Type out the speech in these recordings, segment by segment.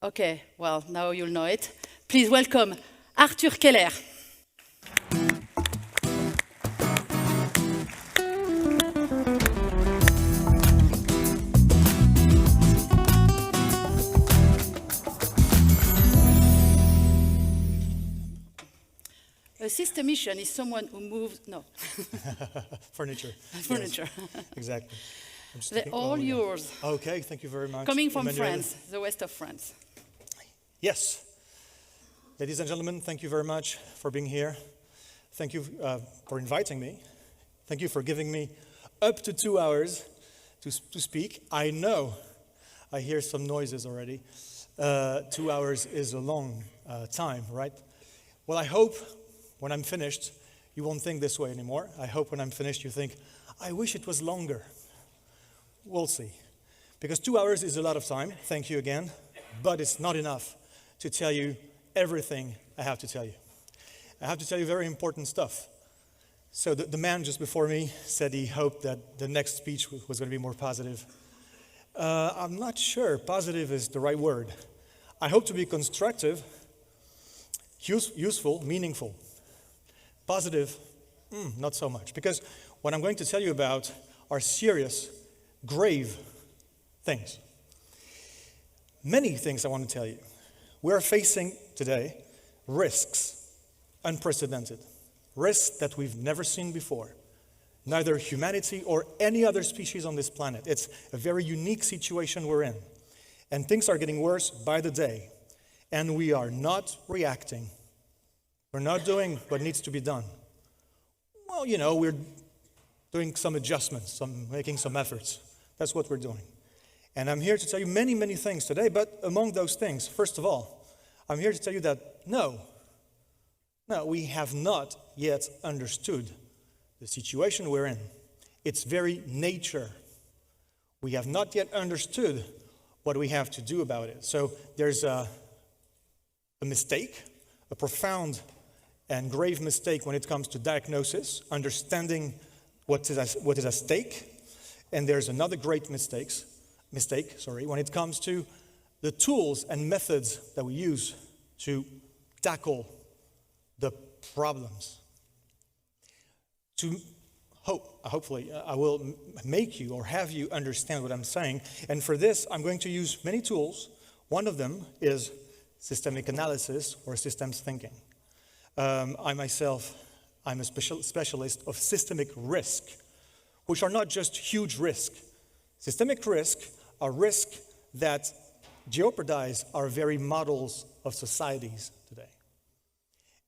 Okay, well, now you'll know it. Please welcome Arthur Keller. A systemician is someone who moves, no. Furniture. Furniture. Yes, exactly. They're all yours. Okay, thank you very much. Coming from Emmanuel. France, the west of France. Yes. Ladies and gentlemen, thank you very much for being here. Thank you for inviting me. Thank you for giving me up to 2 hours to speak. I know I hear some noises already. 2 hours is a long time, right? Well, I hope when I'm finished, you won't think this way anymore. I hope when I'm finished, you think, I wish it was longer. We'll see. Because 2 hours is a lot of time, thank you again, but it's not enough to tell you everything I have to tell you. I have to tell you very important stuff. So the man just before me said he hoped that the next speech was going to be more positive. I'm not sure positive is the right word. I hope to be constructive, useful, meaningful. Positive, not so much. Because what I'm going to tell you about are serious, grave things. Many things I want to tell you. We're facing today risks, unprecedented. Risks that we've never seen before. Neither humanity or any other species on this planet. It's a very unique situation we're in. And things are getting worse by the day. And we are not reacting. We're not doing what needs to be done. Well, you know, we're doing some adjustments, making some efforts. That's what we're doing. And I'm here to tell you many, many things today, but among those things, first of all, I'm here to tell you that no, we have not yet understood the situation we're in. Its very nature. We have not yet understood what we have to do about it. So there's a mistake, a profound and grave mistake when it comes to diagnosis, understanding what is at stake. And there's another great mistake, when it comes to the tools and methods that we use to tackle the problems. Hopefully, I will make you or have you understand what I'm saying. And for this, I'm going to use many tools. One of them is systemic analysis or systems thinking. I myself, I'm a specialist of systemic risk, which are not just huge risk. Systemic risk are risks that jeopardize our very models of societies today.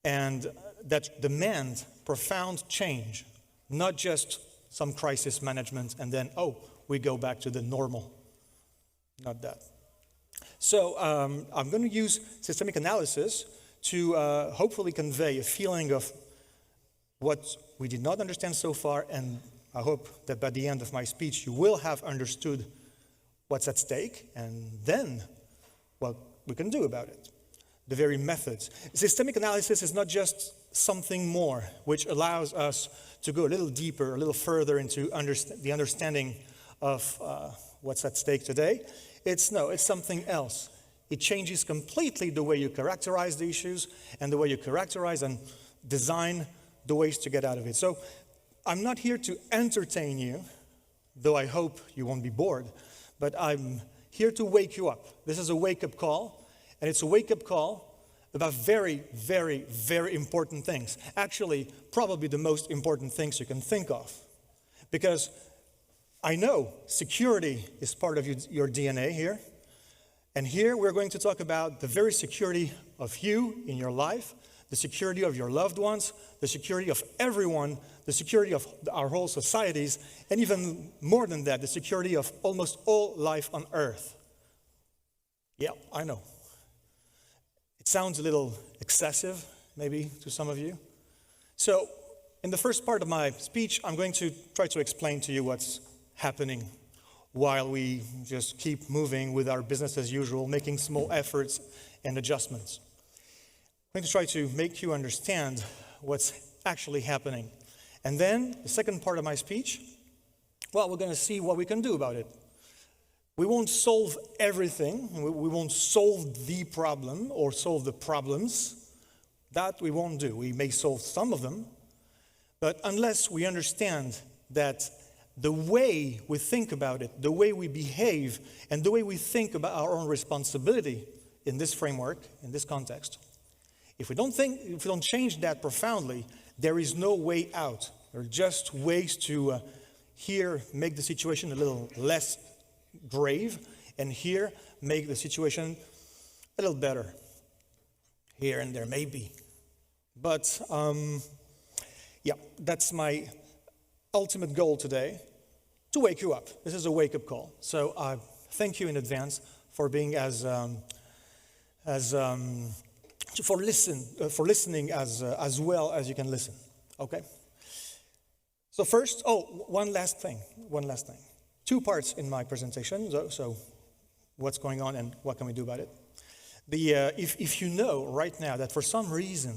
And that demand profound change, not just some crisis management and then, we go back to the normal. Not that. So I'm going to use systemic analysis to hopefully convey a feeling of what we did not understand so far, and I hope that by the end of my speech you will have understood what's at stake, and then what we can do about it. The very methods. Systemic analysis is not just something more, which allows us to go a little deeper, a little further into the understanding of what's at stake today. It's something else. It changes completely the way you characterize the issues and the way you characterize and design the ways to get out of it. So I'm not here to entertain you, though I hope you won't be bored, but I'm here to wake you up. This is a wake-up call, and it's a wake-up call about very, very, very important things. Actually, probably the most important things you can think of. Because I know security is part of your DNA here. And here we're going to talk about the very security of you in your life, the security of your loved ones, the security of everyone, the security of our whole societies, and even more than that, the security of almost all life on Earth. Yeah, I know. It sounds a little excessive, maybe, to some of you. So, in the first part of my speech, I'm going to try to explain to you what's happening while we just keep moving with our business as usual, making small efforts and adjustments. I'm going to try to make you understand what's actually happening. And then, the second part of my speech, well, we're going to see what we can do about it. We won't solve everything. We won't solve the problem or solve the problems. That we won't do. We may solve some of them, but unless we understand that the way we think about it, the way we behave, and the way we think about our own responsibility in this framework, in this context, if we don't change that profoundly, there is no way out. There are just ways to here make the situation a little less grave, and here make the situation a little better. Here and there, maybe. But yeah, that's my ultimate goal today, to wake you up. This is a wake-up call. So thank you in advance for being for listening as well as you can listen. Okay. So first, one last thing. 2 parts in my presentation. So what's going on and what can we do about it? If you know right now that for some reason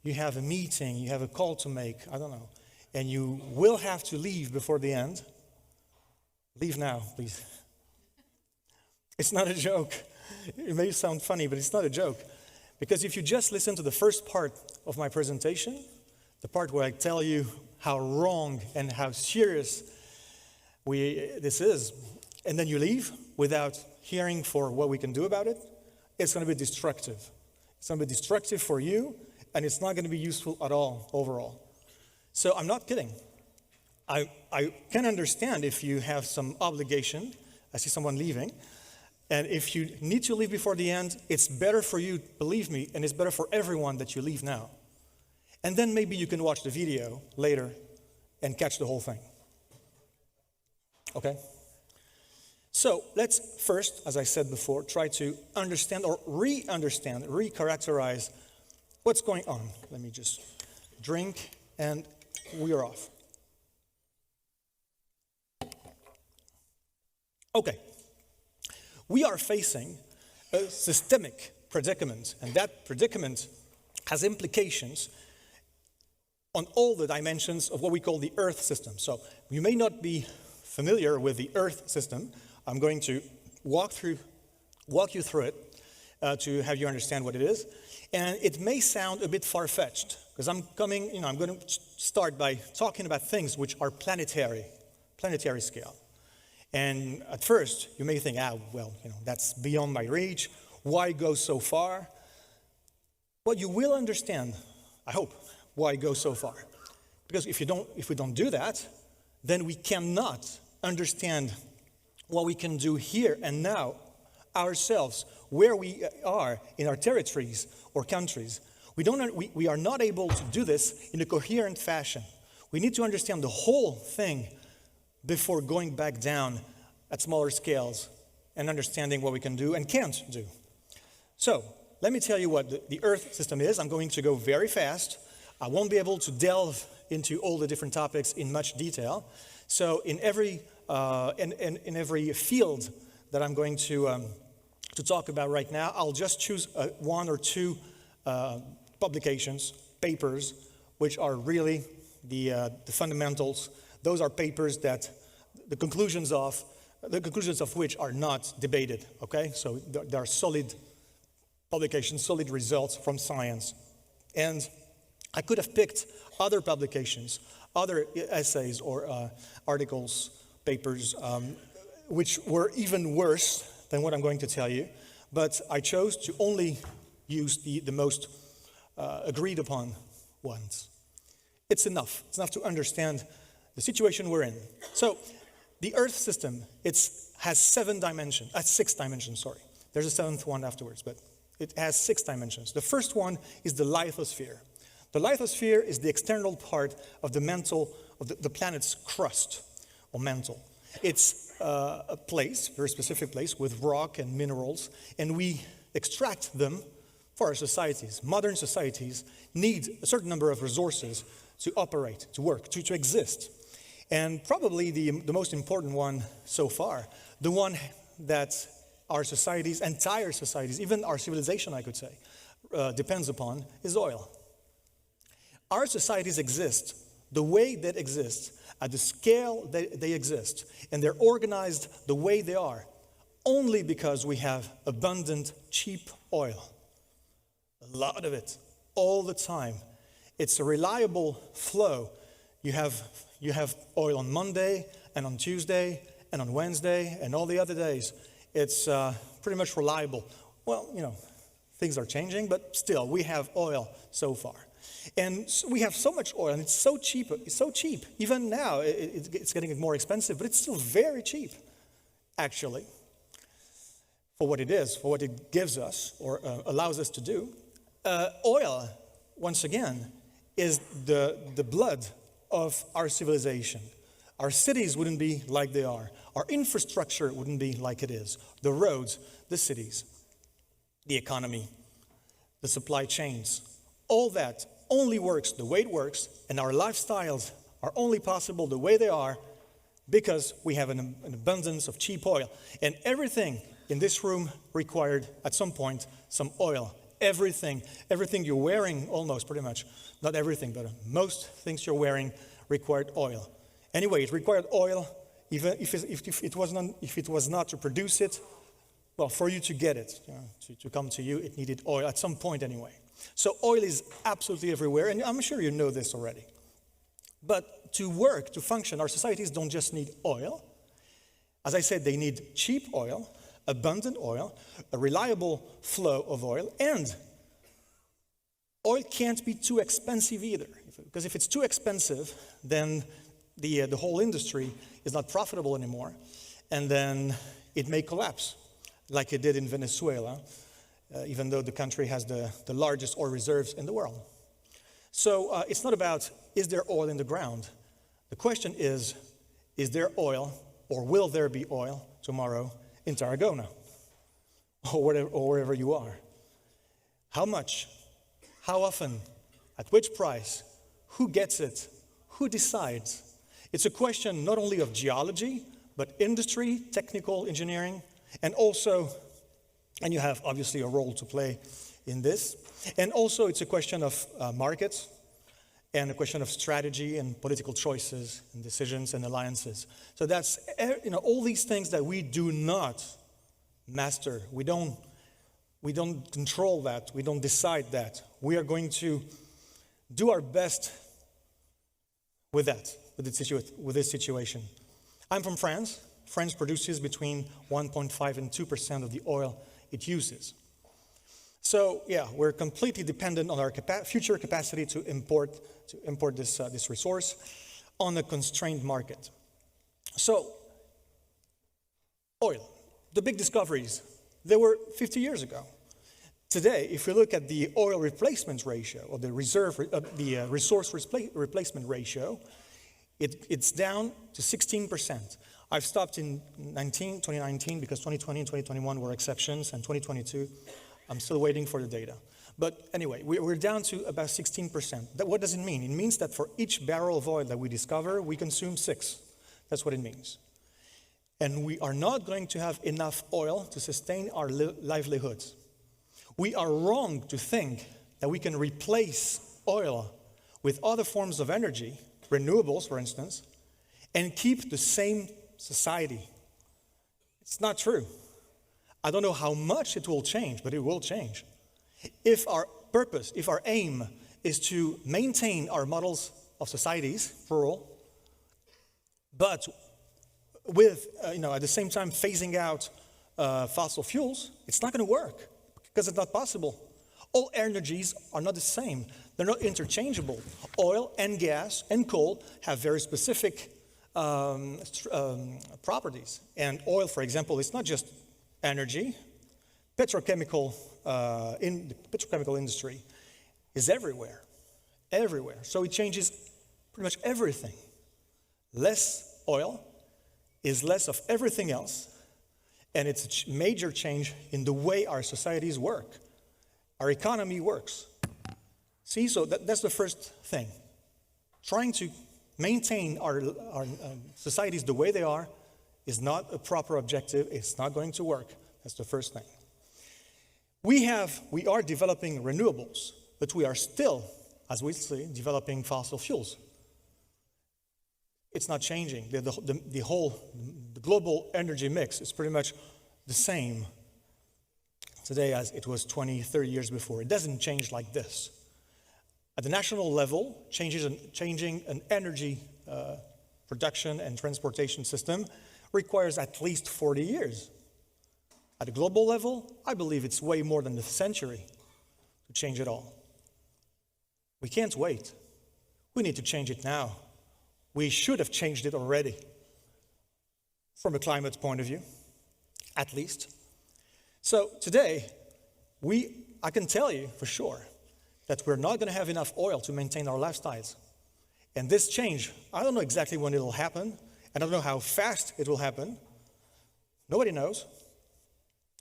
you have a meeting, you have a call to make, I don't know, and you will have to leave before the end, leave now, please. It's not a joke. It may sound funny, but it's not a joke. Because if you just listen to the first part of my presentation, the part where I tell you how wrong and how serious this is, and then you leave without hearing for what we can do about it, it's going to be destructive. It's going to be destructive for you, and it's not going to be useful at all overall. So I'm not kidding. I can understand if you have some obligation. I see someone leaving. And if you need to leave before the end, it's better for you, believe me, and it's better for everyone that you leave now. And then maybe you can watch the video later and catch the whole thing. Okay? So let's first, as I said before, try to understand or re-understand, re-characterize what's going on. Let me just drink and we are off. Okay. We are facing a systemic predicament, and that predicament has implications on all the dimensions of what we call the Earth system. So you may not be familiar with the Earth system. I'm going to walk you through it to have you understand what it is. And it may sound a bit far-fetched, because I'm going to start by talking about things which are planetary scale. And at first, you may think, that's beyond my reach. Why go so far? Well, you will understand, I hope, why go so far. Because if we don't do that, then we cannot understand what we can do here and now ourselves, where we are in our territories or countries. We are not able to do this in a coherent fashion. We need to understand the whole thing before going back down at smaller scales and understanding what we can do and can't do. So, let me tell you what the Earth system is. I'm going to go very fast. I won't be able to delve into all the different topics in much detail. So, in every field that I'm going to talk about right now, I'll just choose 1 or 2 publications, papers, which are really the fundamentals. Those are papers that the conclusions of which are not debated, okay? So there are solid publications, solid results from science. And I could have picked other publications, other essays or articles, papers, which were even worse than what I'm going to tell you, but I chose to only use the most agreed upon ones. It's enough to understand the situation we're in. So, the Earth system, has 6 dimensions, sorry. There's a 7th one afterwards, but it has 6 dimensions. The first one is the lithosphere. The lithosphere is the external part of the planet's crust, or mantle. It's a place, very specific place, with rock and minerals, and we extract them for our societies. Modern societies need a certain number of resources to operate, to work, to exist. And probably the most important one so far, the one that our societies, entire societies, even our civilization, I could say, depends upon, is oil. Our societies exist the way they exist, at the scale they exist, and they're organized the way they are only because we have abundant, cheap oil. A lot of it, all the time. It's a reliable flow. You have oil on Monday, and on Tuesday, and on Wednesday, and all the other days. It's pretty much reliable. Well, things are changing, but still, we have oil so far. And we have so much oil, and it's so cheap. It's so cheap. Even now, it's getting more expensive, but it's still very cheap, actually, for what it is, for what it gives us, or allows us to do. Oil, once again, is the blood of our civilization. Our cities wouldn't be like they are. Our infrastructure wouldn't be like it is. The roads, the cities, the economy, the supply chains, all that only works the way it works, and our lifestyles are only possible the way they are because we have an abundance of cheap oil. And everything in this room required, at some point, some oil. Everything you're wearing, almost pretty much, not everything, but most things you're wearing required oil. Anyway, it required oil, even if it was not to produce it. Well, for you to get it, to come to you, it needed oil at some point anyway. So oil is absolutely everywhere, and I'm sure you know this already. But to work, to function, our societies don't just need oil. As I said, they need cheap oil, abundant oil, a reliable flow of oil, and oil can't be too expensive either. Because if it's too expensive, then the whole industry is not profitable anymore, and then it may collapse, like it did in Venezuela, even though the country has the largest oil reserves in the world. So it's not about, is there oil in the ground? The question is there oil, or will there be oil tomorrow in Tarragona, or wherever you are? How much? How often? At which price? Who gets it? Who decides? It's a question not only of geology, but industry, technical engineering, and also, and you have obviously a role to play in this, and also it's a question of markets, and a question of strategy and political choices and decisions and alliances. So that's all these things that we do not master. We don't control that. We don't decide that. We are going to do our best with that, with this situation. I'm from France. France produces between 1.5 and 2% of the oil it uses. So yeah, we're completely dependent on our future capacity to import this resource on a constrained market. So oil, the big discoveries, they were 50 years ago. Today, if we look at the oil replacement ratio, or the resource replacement ratio, it's down to 16%. I've stopped in 2019 because 2020 and 2021 were exceptions, and 2022, I'm still waiting for the data. But anyway, we're down to about 16%. What does it mean? It means that for each barrel of oil that we discover, we consume 6. That's what it means. And we are not going to have enough oil to sustain our livelihoods. We are wrong to think that we can replace oil with other forms of energy, renewables, for instance, and keep the same society. It's not true. I don't know how much it will change, but it will change. If our purpose, if our aim is to maintain our models of societies, plural, but with, at the same time phasing out fossil fuels, it's not going to work because it's not possible. All energies are not the same. They're not interchangeable. Oil and gas and coal have very specific properties. And oil, for example, is not just energy. The petrochemical industry is everywhere. So it changes pretty much everything. Less oil is less of everything else, and it's a major change in the way our societies work. Our economy works. See, so that's the first thing. Trying to maintain our societies the way they are is not a proper objective. It's not going to work. That's the first thing. We are developing renewables, but we are still, as we see, developing fossil fuels. It's not changing. The global energy mix is pretty much the same today as it was 20, 30 years before. It doesn't change like this. At the national level, changing an energy production and transportation system requires at least 40 years. At a global level, I believe it's way more than a century to change it all. We can't wait. We need to change it now. We should have changed it already, from a climate point of view, at least. So today, I can tell you for sure that we're not going to have enough oil to maintain our lifestyles. And this change, I don't know exactly when it'll happen, and I don't know how fast it will happen. Nobody knows.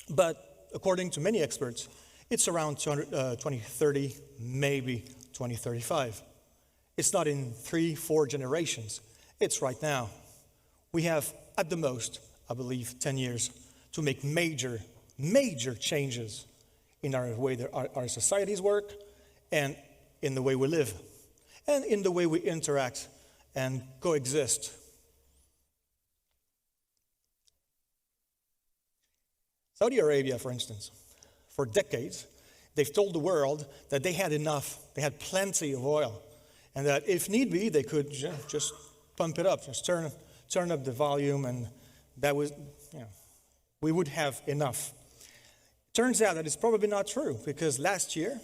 But according to many experts, it's around 2030, maybe 2035. It's not in 3-4 generations. It's right now. We have, at the most, I believe, 10 years to make major changes in our way that our societies work and in the way we live and in the way we interact and coexist. Saudi Arabia, for instance, for decades, they've told the world that they had enough, they had plenty of oil, and that if need be, they could just pump it up, just turn up the volume, and that was, we would have enough. Turns out that it's probably not true, because last year,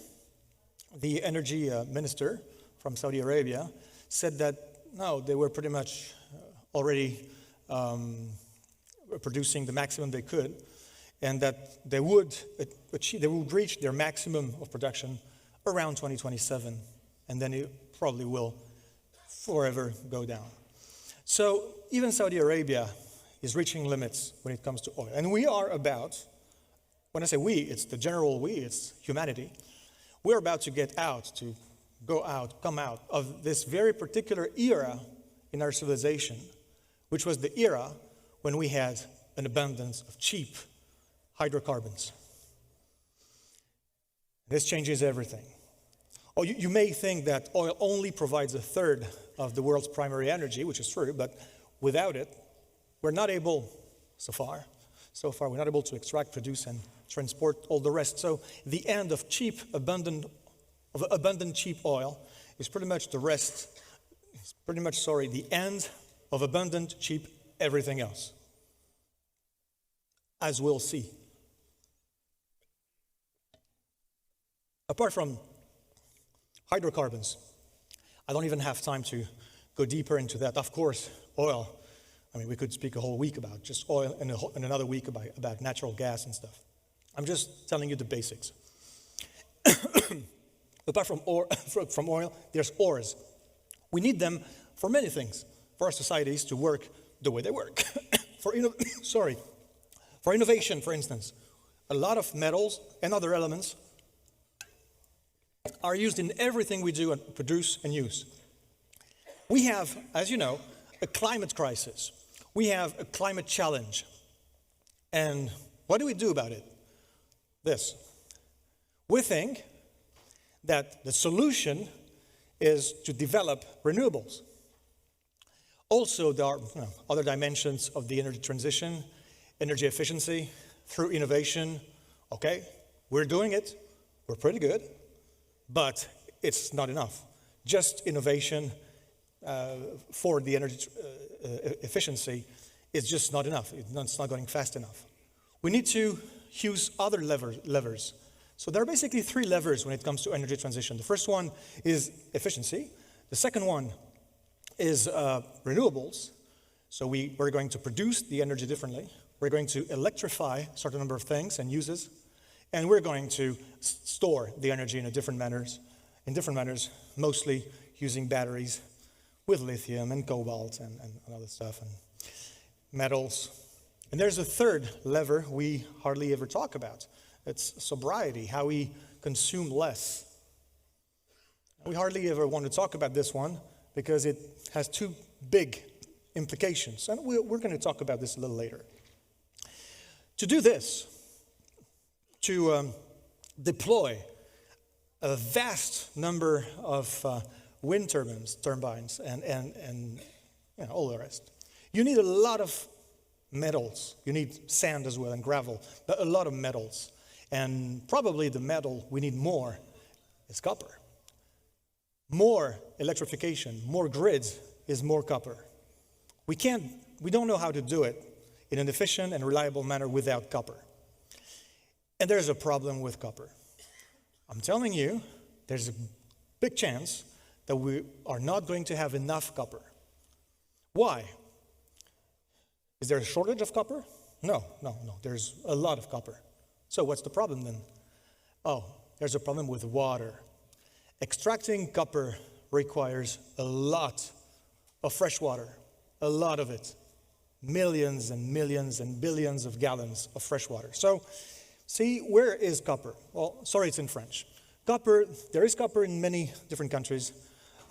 the energy minister from Saudi Arabia said that, no, they were pretty much already producing the maximum they could, and that they would reach their maximum of production around 2027, and then it probably will forever go down. So even Saudi Arabia is reaching limits when it comes to oil. And we are about, when I say we, it's the general we, it's humanity. We're about to get out, to come out of this very particular era in our civilization, which was the era when we had an abundance of cheap hydrocarbons. This changes everything. Oh, you may think that oil only provides a third of the world's primary energy, which is true, but without it, we're not able, so far, we're not able to extract, produce, and transport all the rest. So the end of abundant cheap oil is pretty much the end of abundant cheap everything else, as we'll see. Apart from hydrocarbons, I don't even have time to go deeper into that. Of course, oil. I mean, we could speak a whole week about just oil and another week about natural gas and stuff. I'm just telling you the basics. Apart from oil, there's ores. We need them for many things, for our societies to work the way they work. For innovation, for instance, a lot of metals and other elements are used in everything we do and produce and use. We have, as you know, a climate crisis. We have a climate challenge. And what do we do about it? This. We think that the solution is to develop renewables. Also, there are other dimensions of the energy transition, energy efficiency, through innovation. Okay, we're doing it. We're pretty good. But it's not enough. Just innovation for the energy efficiency is just not enough. It's not going fast enough. We need to use other levers. So there are basically 3 levers when it comes to energy transition. The first one is efficiency. The second one is renewables. So we're going to produce the energy differently. We're going to electrify a certain number of things and uses. And we're going to store the energy in different manners, mostly using batteries with lithium and cobalt and other stuff and metals. And there's a third lever we hardly ever talk about. It's sobriety, how we consume less. We hardly ever want to talk about this one because it has 2 big implications. And we're going to talk about this a little later. To do this, to deploy a vast number of wind turbines and all the rest. You need a lot of metals. You need sand as well and gravel, but a lot of metals. And probably the metal we need more is copper. More electrification, more grids is more copper. We don't know how to do it in an efficient and reliable manner without copper. And there's a problem with copper. I'm telling you, there's a big chance that we are not going to have enough copper. Why? Is there a shortage of copper? No. There's a lot of copper. So what's the problem then? Oh, there's a problem with water. Extracting copper requires a lot of fresh water, a lot of it. Millions and millions and billions of gallons of fresh water. So, see, where is copper? Well, sorry, it's in French. There is copper in many different countries.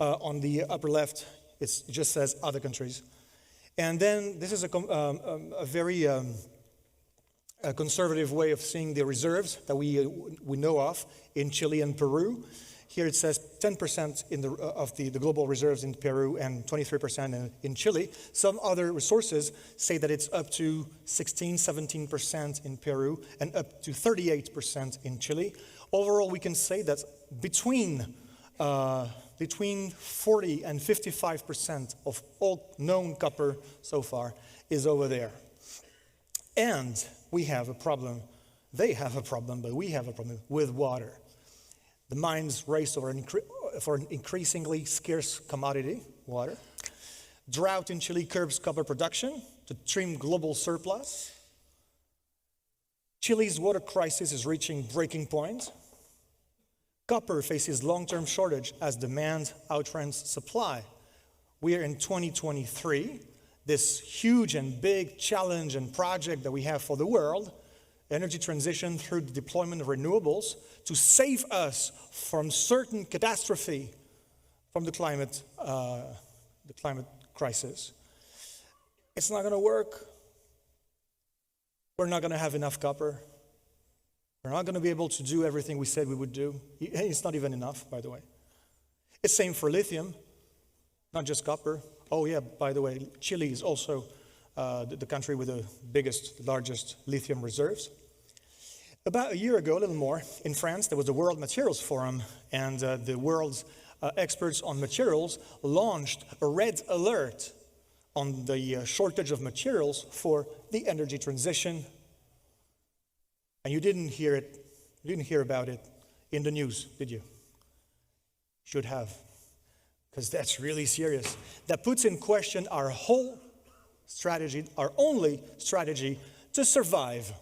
On the upper left, it just says other countries. And then this is a very conservative way of seeing the reserves that we know of in Chile and Peru. Here it says 10% of the global reserves in Peru and 23% in Chile. Some other resources say that it's up to 17% in Peru and up to 38% in Chile. Overall, we can say that between 40 and 55% of all known copper so far is over there. And we have a problem, they have a problem, but we have a problem with water. The mines race for an increasingly scarce commodity, water. Drought in Chile curbs copper production to trim global surplus. Chile's water crisis is reaching breaking point. Copper faces long-term shortage as demand outruns supply. We are in 2023. This huge and big challenge and project that we have for the world, energy transition through the deployment of renewables to save us from certain catastrophe from the climate crisis. It's not going to work. We're not going to have enough copper. We're not going to be able to do everything we said we would do. It's not even enough, by the way. It's same for lithium, not just copper. Oh yeah, by the way, Chile is also the country with the largest lithium reserves. About a year ago, a little more, in France, there was the World Materials Forum, and the world's experts on materials launched a red alert on the shortage of materials for the energy transition. And you didn't hear about it in the news, did you? Should have, because that's really serious. That puts in question our whole strategy, our only strategy to survive.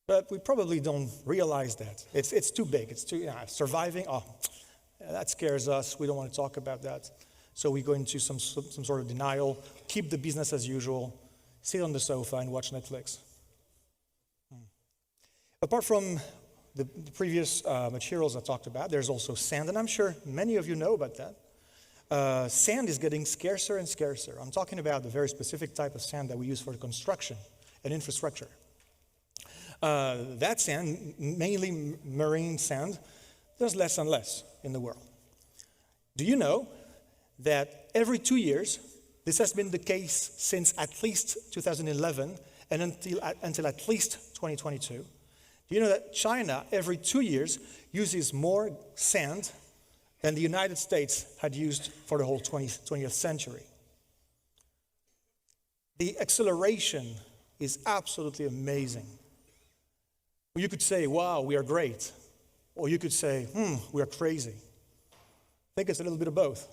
But we probably don't realize that. It's too big. It's too surviving. Oh, that scares us. We don't want to talk about that. So we go into some sort of denial, keep the business as usual, sit on the sofa and watch Netflix. Apart from the previous materials I talked about, there's also sand, and I'm sure many of you know about that. Sand is getting scarcer and scarcer. I'm talking about the very specific type of sand that we use for construction and infrastructure. That sand, mainly marine sand, there's less and less in the world. Do you know that every 2 years, this has been the case since at least 2011 and until at least 2022, do you know that China every 2 years uses more sand than the United States had used for the whole 20th century? The acceleration is absolutely amazing. You could say, wow, we are great. Or you could say, we are crazy. I think it's a little bit of both.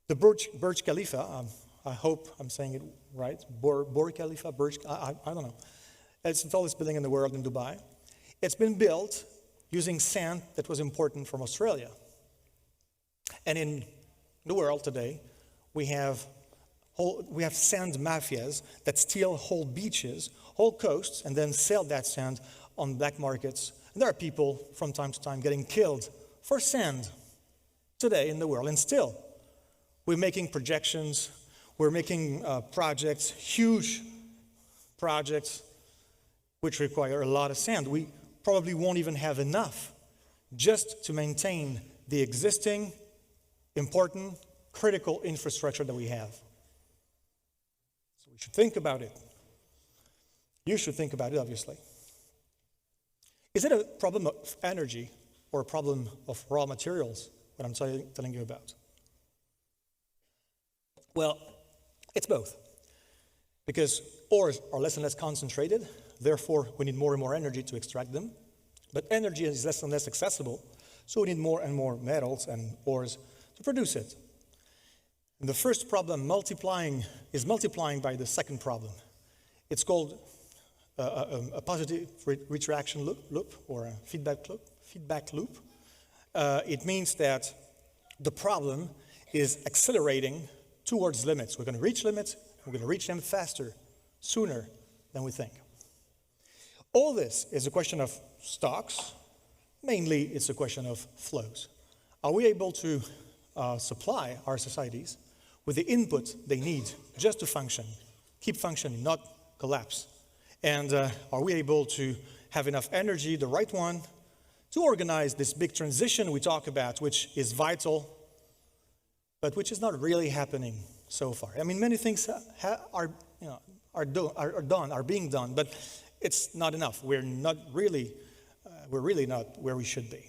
The Burj Khalifa, I hope I'm saying it right, Burj Khalifa, I don't know. It's the tallest building in the world in Dubai. It's been built using sand that was imported from Australia. And in the world today, we have sand mafias that steal whole beaches, whole coasts, and then sell that sand on black markets. And there are people from time to time getting killed for sand today in the world. And still, we're making projections, we're making projects, huge projects, which require a lot of sand. We probably won't even have enough just to maintain the existing, important, critical infrastructure that we have. We should think about it. You should think about it, obviously. Is it a problem of energy or a problem of raw materials, what I'm telling you about? Well, it's both. Because ores are less and less concentrated, therefore we need more and more energy to extract them. But energy is less and less accessible, so we need more and more metals and ores to produce it. And the first problem is multiplying by the second problem. It's called a positive retraction loop or a feedback loop. It means that the problem is accelerating towards limits. We're going to reach limits. We're going to reach them faster, sooner than we think. All this is a question of stocks. Mainly, it's a question of flows. Are we able to supply our societies with the input they need just to function, keep functioning, not collapse? And are we able to have enough energy, the right one, to organize this big transition we talk about, which is vital, but which is not really happening so far? I mean, many things are being done, but it's not enough. We're really not where we should be.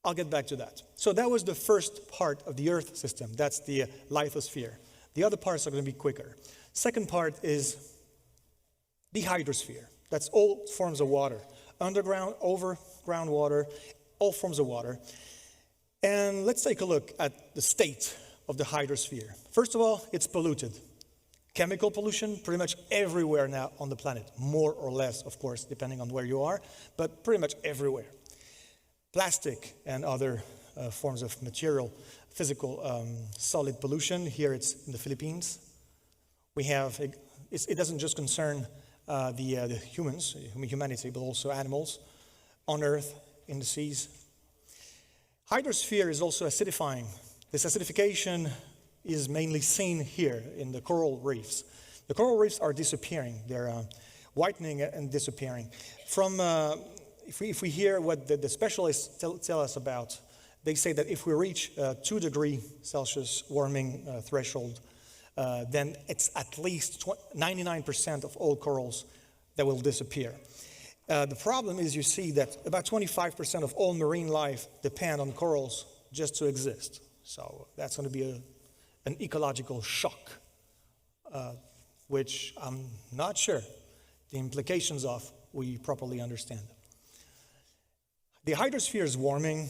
I'll get back to that. So that was the first part of the Earth system. That's the lithosphere. The other parts are going to be quicker. Second part is the hydrosphere. That's all forms of water. Underground, overground water, all forms of water. And let's take a look at the state of the hydrosphere. First of all, it's polluted. Chemical pollution pretty much everywhere now on the planet. More or less, of course, depending on where you are, but pretty much everywhere. Plastic and other forms of material, physical solid pollution. Here it's in the Philippines. We have, it doesn't just concern the humanity, but also animals on Earth, in the seas. Hydrosphere is also acidifying. This acidification is mainly seen here in the coral reefs. The coral reefs are disappearing. They're whitening and disappearing. If we hear what the specialists tell us about, they say that if we reach 2 degrees Celsius warming threshold, then it's at least 99% of all corals that will disappear. The problem is, you see that about 25% of all marine life depend on corals just to exist. So that's going to be an ecological shock, which I'm not sure the implications of we properly understand. The hydrosphere is warming,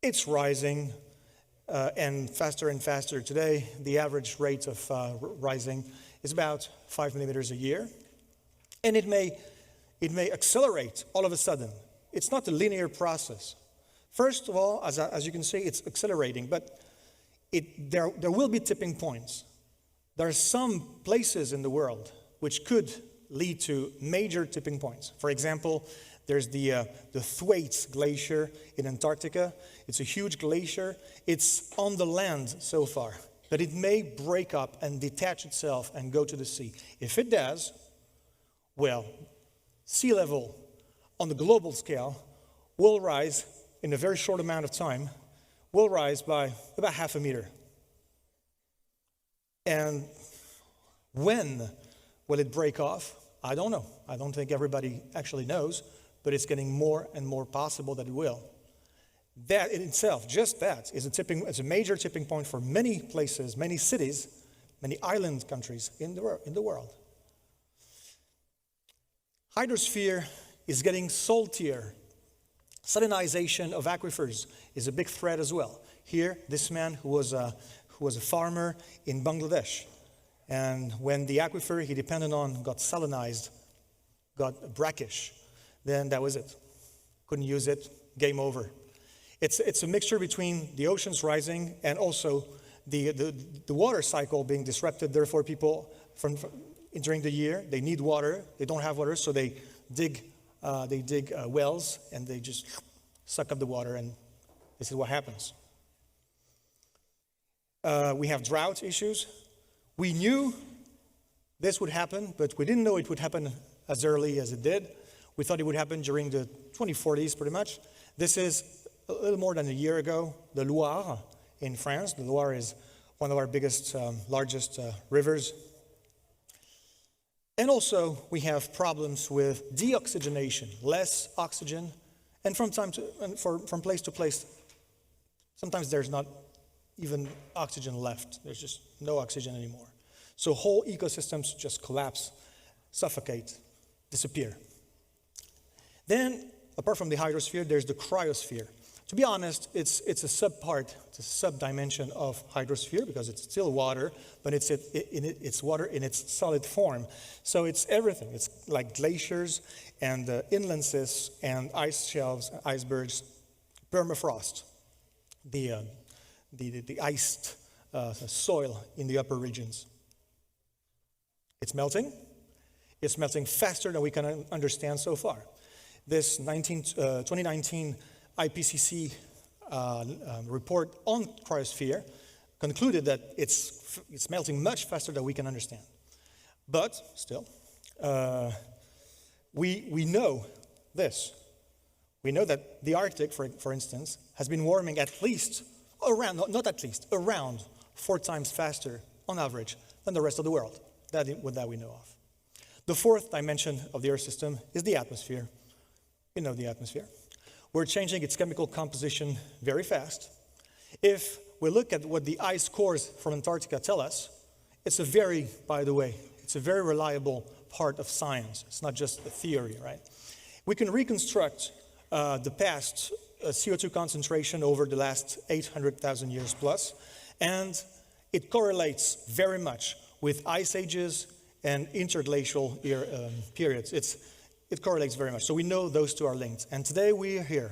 it's rising, and faster. Today, the average rate of rising is about 5 millimeters a year. And it may accelerate all of a sudden. It's not a linear process. First of all, as you can see, it's accelerating, but there will be tipping points. There are some places in the world which could lead to major tipping points. For example, there's the Thwaites Glacier in Antarctica. It's a huge glacier. It's on the land so far, but it may break up and detach itself and go to the sea. If it does, well, sea level on the global scale will rise in a very short amount of time, will rise by about 0.5 meter. And when will it break off? I don't know. I don't think everybody actually knows, but it's getting more and more possible that it will. That in itself, just that, is a major tipping point for many places, many cities, many island countries in the world. Hydrosphere is getting saltier. Salinization of aquifers is a big threat as well. Here, this man who was a farmer in Bangladesh, and when the aquifer he depended on got salinized, got brackish, then that was it. Couldn't use it, game over. It's a mixture between the oceans rising and also the water cycle being disrupted. Therefore, people during the year, they need water. They don't have water, so they dig wells and they just suck up the water, and this is what happens. We have drought issues. We knew this would happen, but we didn't know it would happen as early as it did. We thought it would happen during the 2040s, pretty much. This is a little more than a year ago. The Loire in France. The Loire is one of our biggest, largest rivers And also, we have problems with deoxygenation, less oxygen, and from place to place, sometimes there's not even oxygen left. There's just no oxygen anymore. So whole ecosystems just collapse, suffocate, disappear. Then, apart from the hydrosphere, there's the cryosphere. To be honest, it's a sub-dimension of hydrosphere because it's still water, but it's water in its solid form. So it's everything. It's like glaciers and inland and ice shelves, icebergs, permafrost, the iced soil in the upper regions. It's melting. It's melting faster than we can understand so far. This 2019 IPCC report on cryosphere concluded that it's melting much faster than we can understand. But still, we know this. We know that the Arctic, for instance, has been warming around 4 times faster on average than the rest of the world. That we know of. The fourth dimension of the Earth system is the atmosphere. You know the atmosphere. We're changing its chemical composition very fast. If we look at what the ice cores from Antarctica tell us, it's a very reliable part of science. It's not just a theory, right? We can reconstruct the past CO2 concentration over the last 800,000 years plus, and it correlates very much with ice ages and interglacial periods. It correlates very much. So we know those two are linked. And today we are here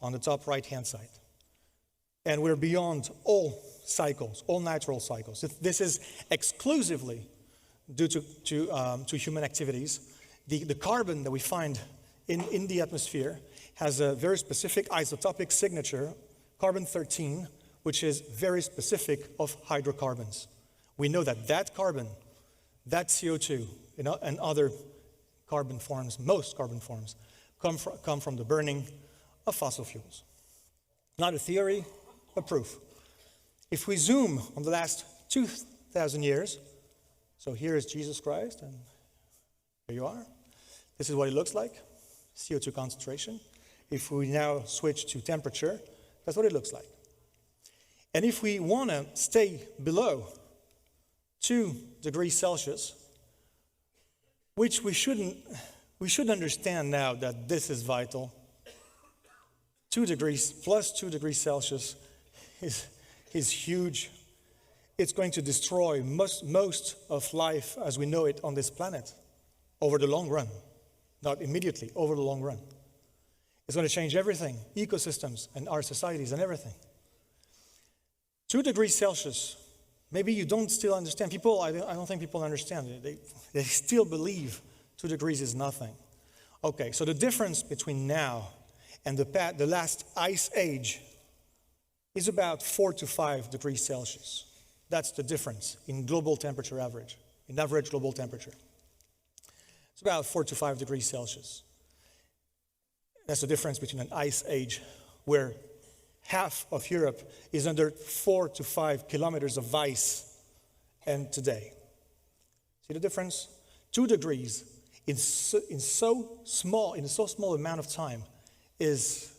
on the top right-hand side. And we're beyond all cycles, all natural cycles. This is exclusively due to human activities. The carbon that we find in the atmosphere has a very specific isotopic signature, carbon-13, which is very specific of hydrocarbons. We know that carbon, that CO2, and other carbon forms, most carbon forms, come from the burning of fossil fuels. Not a theory, but proof. If we zoom on the last 2,000 years, so here is Jesus Christ, and here you are. This is what it looks like, CO2 concentration. If we now switch to temperature, that's what it looks like. And if we want to stay below 2 degrees Celsius, which we should understand now that this is vital. 2 degrees plus 2 degrees Celsius is huge. It's going to destroy most of life as we know it on this planet over the long run. Not immediately, over the long run. It's going to change everything, ecosystems and our societies and everything. 2 degrees Celsius. Maybe you don't still understand. I don't think people understand. They still believe 2 degrees is nothing. Okay, so the difference between now and the last ice age is about 4 to 5 degrees Celsius. That's the difference in global temperature average, in average global temperature. It's about 4 to 5 degrees Celsius. That's the difference between an ice age where half of Europe is under 4 to 5 kilometers of ice, and today. See the difference? 2 degrees in so small amount of time is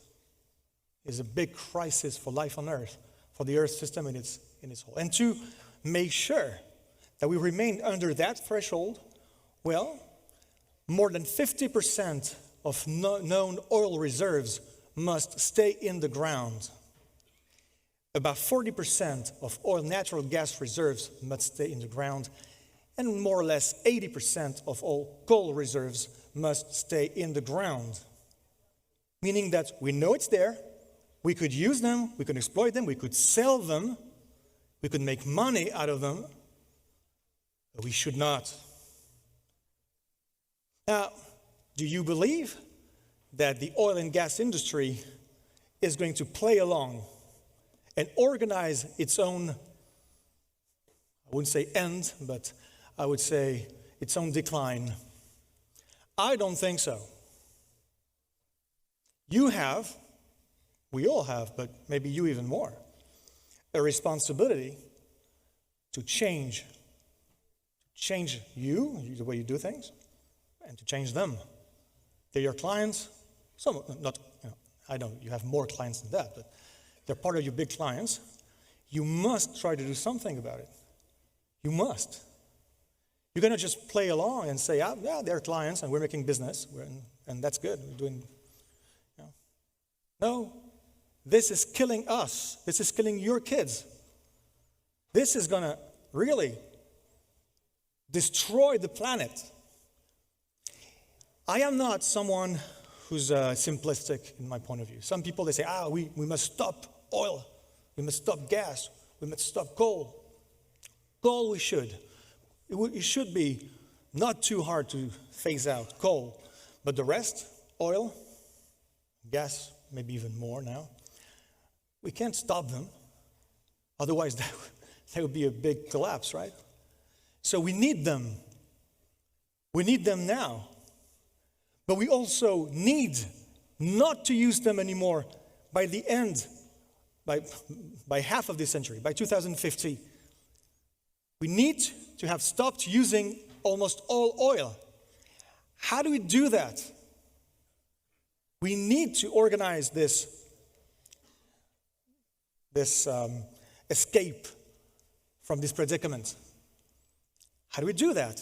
a big crisis for life on Earth, for the Earth system in its whole. And to make sure that we remain under that threshold, well, more than 50% of known oil reserves must stay in the ground. About 40% of natural gas reserves must stay in the ground, and more or less 80% of all coal reserves must stay in the ground. Meaning that we know it's there, we could use them, we could exploit them, we could sell them, we could make money out of them, but we should not. Now, do you believe that the oil and gas industry is going to play along and organize its own, I wouldn't say end, but I would say its own decline? I don't think so. You have, we all have, but maybe you even more, a responsibility to change change you, the way you do things, and to change them. They're your clients. Some, not, I know you have more clients than that, but they're part of your big clients. You must try to do something about it. You must. You're going to just play along and say, yeah, they're clients and we're making business, and that's good. We're doing, No, this is killing us. This is killing your kids. This is going to really destroy the planet. I am not someone who's simplistic in my point of view. Some people, they say, we must stop oil. We must stop gas. We must stop coal. Coal we should. It should be not too hard to phase out coal. But the rest, oil, gas, maybe even more now, we can't stop them. Otherwise, that would be a big collapse, right? So we need them. We need them now. But we also need not to use them anymore by the end, by half of this century, by 2050. We need to have stopped using almost all oil. How do we do that? We need to organize this escape from this predicament. How do we do that?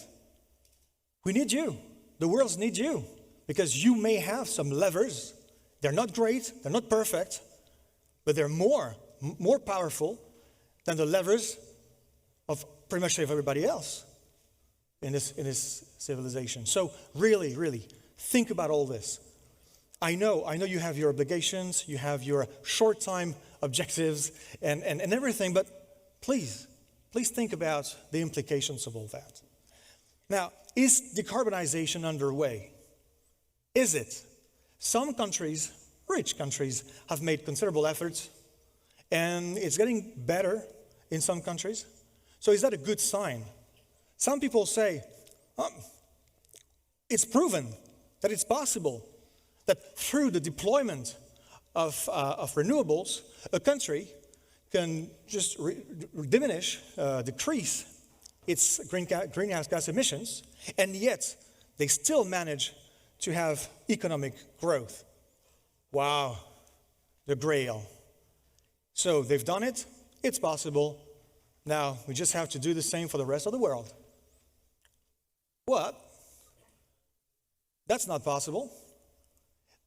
We need you. The world needs you. Because you may have some levers. They're not great, they're not perfect, but they're more powerful than the levers of pretty much everybody else in this civilization. So really, really, think about all this. I know you have your obligations, you have your short-time objectives and everything, but please think about the implications of all that. Now, is decarbonization underway? Is it? Some countries, rich countries, have made considerable efforts, and it's getting better in some countries. So is that a good sign? Some people say, it's proven that it's possible that through the deployment of renewables, a country can just decrease its greenhouse gas emissions, and yet they still manage to have economic growth. Wow, the grail. So they've done it, it's possible. Now we just have to do the same for the rest of the world. What? That's not possible.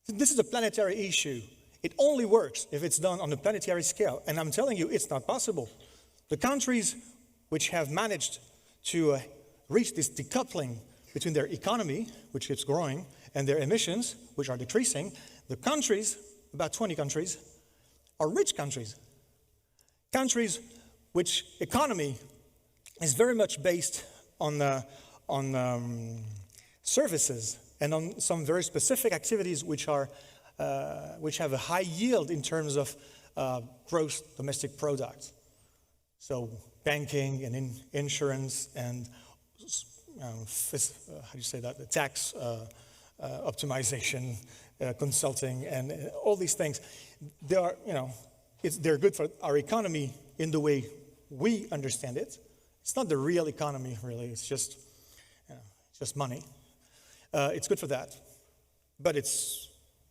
This is a planetary issue. It only works if it's done on a planetary scale. And I'm telling you, it's not possible. The countries which have managed to reach this decoupling between their economy, which keeps growing, and their emissions, which are decreasing, the countries, about 20 countries, are rich countries. Countries which economy is very much based on services and on some very specific activities which have a high yield in terms of gross domestic product. So banking and insurance and how do you say that? The tax optimization, consulting, and all these things. They are, they're good for our economy in the way we understand it. It's not the real economy, really. It's just money. It's good for that, but it's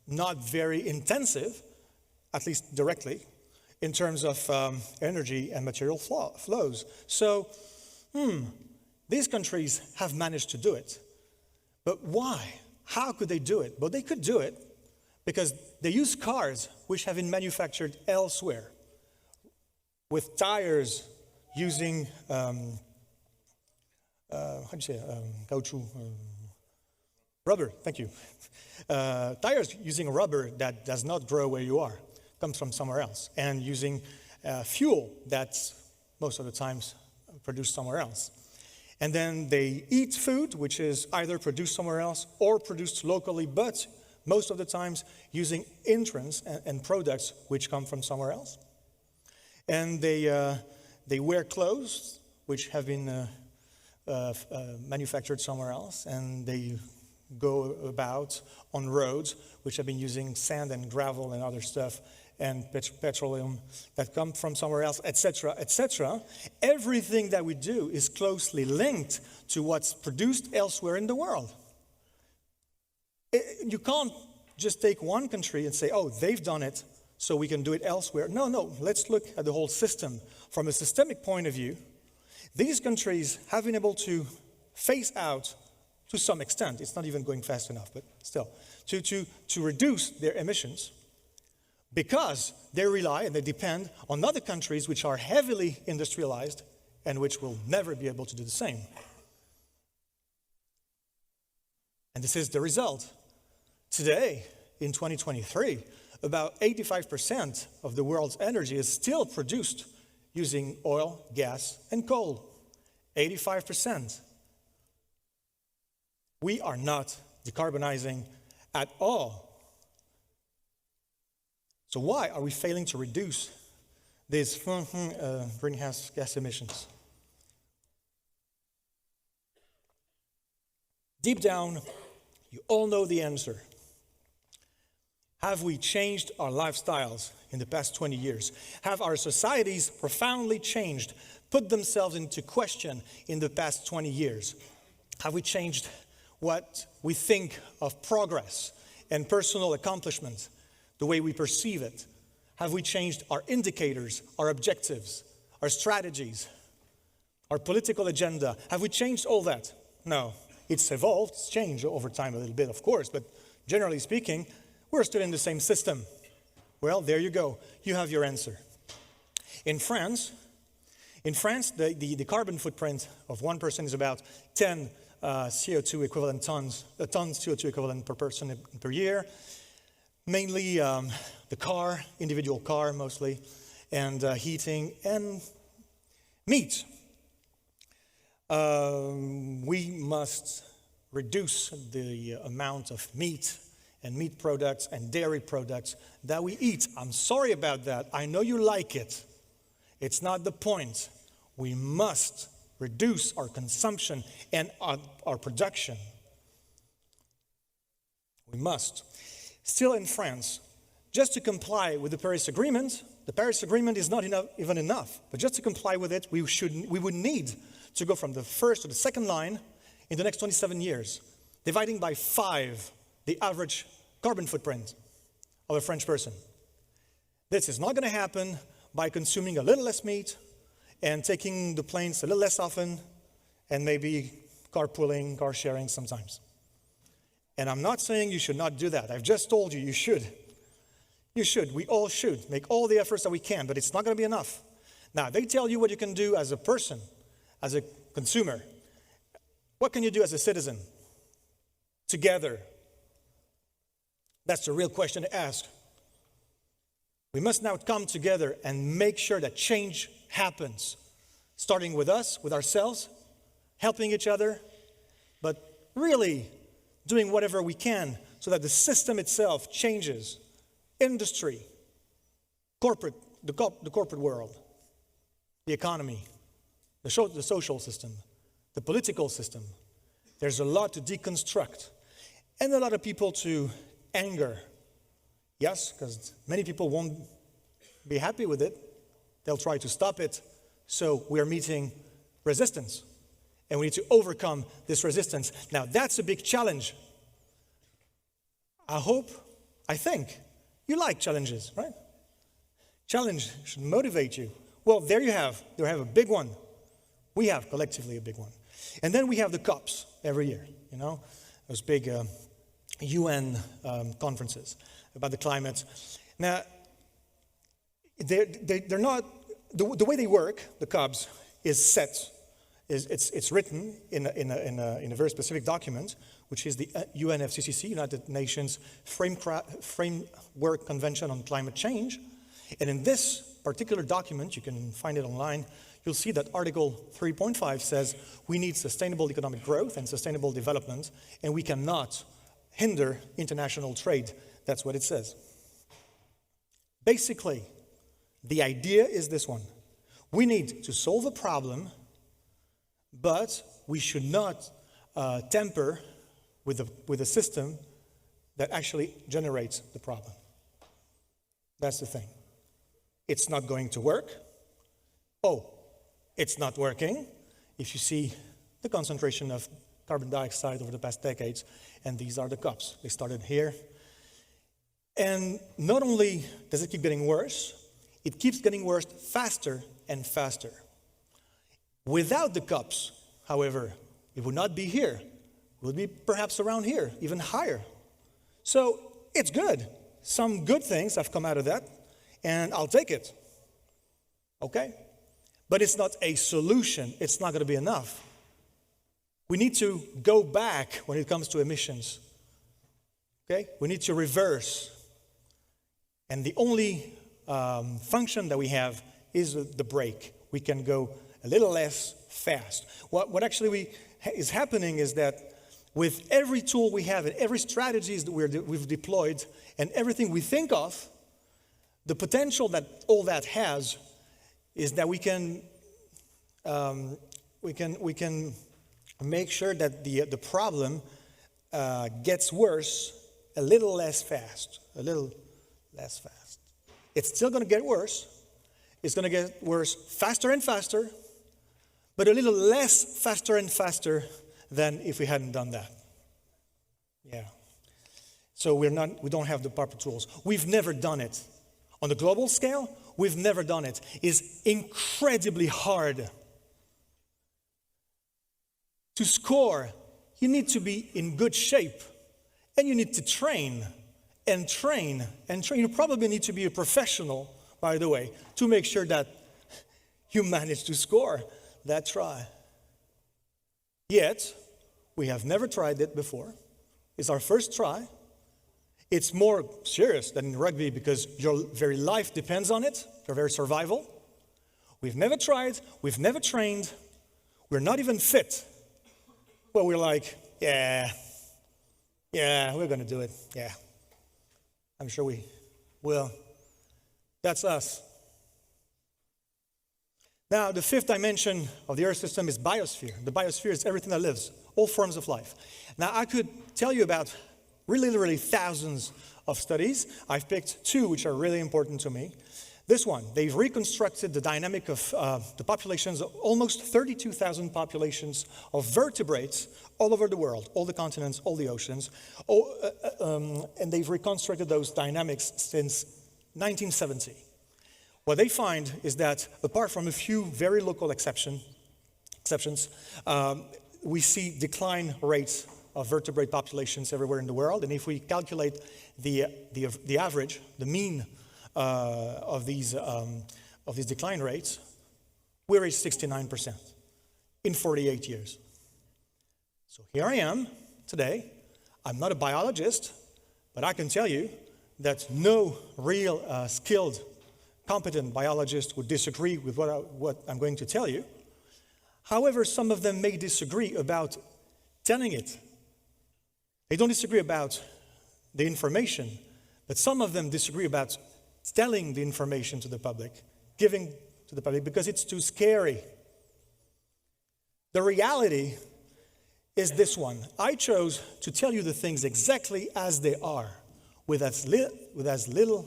not very intensive, at least directly, in terms of energy and material flows. So, these countries have managed to do it. But why? How could they do it? Well, they could do it because they use cars which have been manufactured elsewhere, with tires using, caoutchouc, rubber, thank you. Tires using rubber that does not grow where you are, comes from somewhere else, and using fuel that's most of the times produced somewhere else. And then they eat food, which is either produced somewhere else or produced locally, but most of the times using intrants and products which come from somewhere else. And they wear clothes which have been manufactured somewhere else, and they go about on roads which have been using sand and gravel and other stuff and petroleum that come from somewhere else, etc., etc., everything that we do is closely linked to what's produced elsewhere in the world. You can't just take one country and say, oh, they've done it, so we can do it elsewhere. No, let's look at the whole system. From a systemic point of view, these countries have been able to phase out, to some extent, it's not even going fast enough, but still, to reduce their emissions because they rely and they depend on other countries which are heavily industrialized and which will never be able to do the same. And this is the result. Today, in 2023, about 85% of the world's energy is still produced using oil, gas, and coal. 85%. We are not decarbonizing at all. So why are we failing to reduce these greenhouse gas emissions? Deep down, you all know the answer. Have we changed our lifestyles in the past 20 years? Have our societies profoundly changed, put themselves into question in the past 20 years? Have we changed what we think of progress and personal accomplishment, the way we perceive it? Have we changed our indicators, our objectives, our strategies, our political agenda? Have we changed all that? No. It's evolved, it's changed over time a little bit, of course, but generally speaking, we're still in the same system. Well, there you go. You have your answer. In France, the carbon footprint of one person is about 10 CO2 equivalent tons, a ton CO2 equivalent per person per year. Mainly the car, individual car mostly, and heating and meat. We must reduce the amount of meat and meat products and dairy products that we eat. I'm sorry about that. I know you like it. It's not the point. We must reduce our consumption and our production. We must. Still in France, just to comply with the Paris Agreement is not even enough, but just to comply with it, we would need to go from the first to the second line in the next 27 years, dividing by 5 the average carbon footprint of a French person. This is not going to happen by consuming a little less meat and taking the planes a little less often and maybe carpooling, car sharing sometimes. And I'm not saying you should not do that. I've just told you should. You should. We all should make all the efforts that we can, but it's not going to be enough. Now, they tell you what you can do as a person, as a consumer. What can you do as a citizen? Together. That's the real question to ask. We must now come together and make sure that change happens, starting with us, with ourselves, helping each other, but really doing whatever we can so that the system itself changes. Industry, the corporate world, the economy, the social system, the political system. There's a lot to deconstruct and a lot of people to anger. Yes, because many people won't be happy with it. They'll try to stop it. So we are meeting resistance. And we need to overcome this resistance. Now, that's a big challenge. I think, you like challenges, right? Challenge should motivate you. Well, there you have a big one. We have collectively a big one. And then we have the COPs every year, those big UN conferences about the climate. Now, they're not, the way they work, the COPs, is set. It's written in a very specific document, which is the UNFCCC, United Nations Framework Convention on Climate Change. And in this particular document, you can find it online, you'll see that Article 3.5 says we need sustainable economic growth and sustainable development, and we cannot hinder international trade. That's what it says. Basically, the idea is this one. We need to solve a problem, but we should not tamper with a system that actually generates the problem. That's the thing. It's not going to work. Oh, it's not working. If you see the concentration of carbon dioxide over the past decades, and these are the cups. They started here. And not only does it keep getting worse, it keeps getting worse faster and faster. Without the cups, however, it would not be here. It would be perhaps around here, even higher. So it's good. Some good things have come out of that, and I'll take it. Okay? But it's not a solution. It's not going to be enough. We need to go back when it comes to emissions. Okay? We need to reverse. And the only function that we have is the brake. We can go a little less fast. What actually is happening is that with every tool we have and every strategy that we've deployed and everything we think of, the potential that all that has is that we can make sure that the problem gets worse a little less fast, It's still going to get worse. It's going to get worse faster and faster, but a little less faster and faster than if we hadn't done that. Yeah. So we don't have the proper tools. We've never done it. On the global scale, we've never done it. It's incredibly hard. To score, you need to be in good shape, and you need to train and train and train. You probably need to be a professional, by the way, to make sure that you manage to score that try. Yet, we have never tried it before. It's our first try. It's more serious than in rugby because your very life depends on it, your very survival. We've never tried, we've never trained, we're not even fit. But we're like, yeah, we're going to do it. Yeah, I'm sure we will. That's us. Now, the fifth dimension of the Earth system is biosphere. The biosphere is everything that lives, all forms of life. Now, I could tell you about really thousands of studies. I've picked two which are really important to me. This one, they've reconstructed the dynamic of the populations of almost 32,000 populations of vertebrates all over the world, all the continents, all the oceans, and they've reconstructed those dynamics since 1970. What they find is that, apart from a few very local exceptions, we see decline rates of vertebrate populations everywhere in the world, and if we calculate the average, the mean of these decline rates, we're at 69% in 48 years. So here I am today. I'm not a biologist, but I can tell you that no real skilled, competent biologist would disagree with what I'm going to tell you. However, some of them may disagree about telling it. They don't disagree about the information, but some of them disagree about telling the information to the public, giving to the public, because it's too scary. The reality is this one. I chose to tell you the things exactly as they are, with as little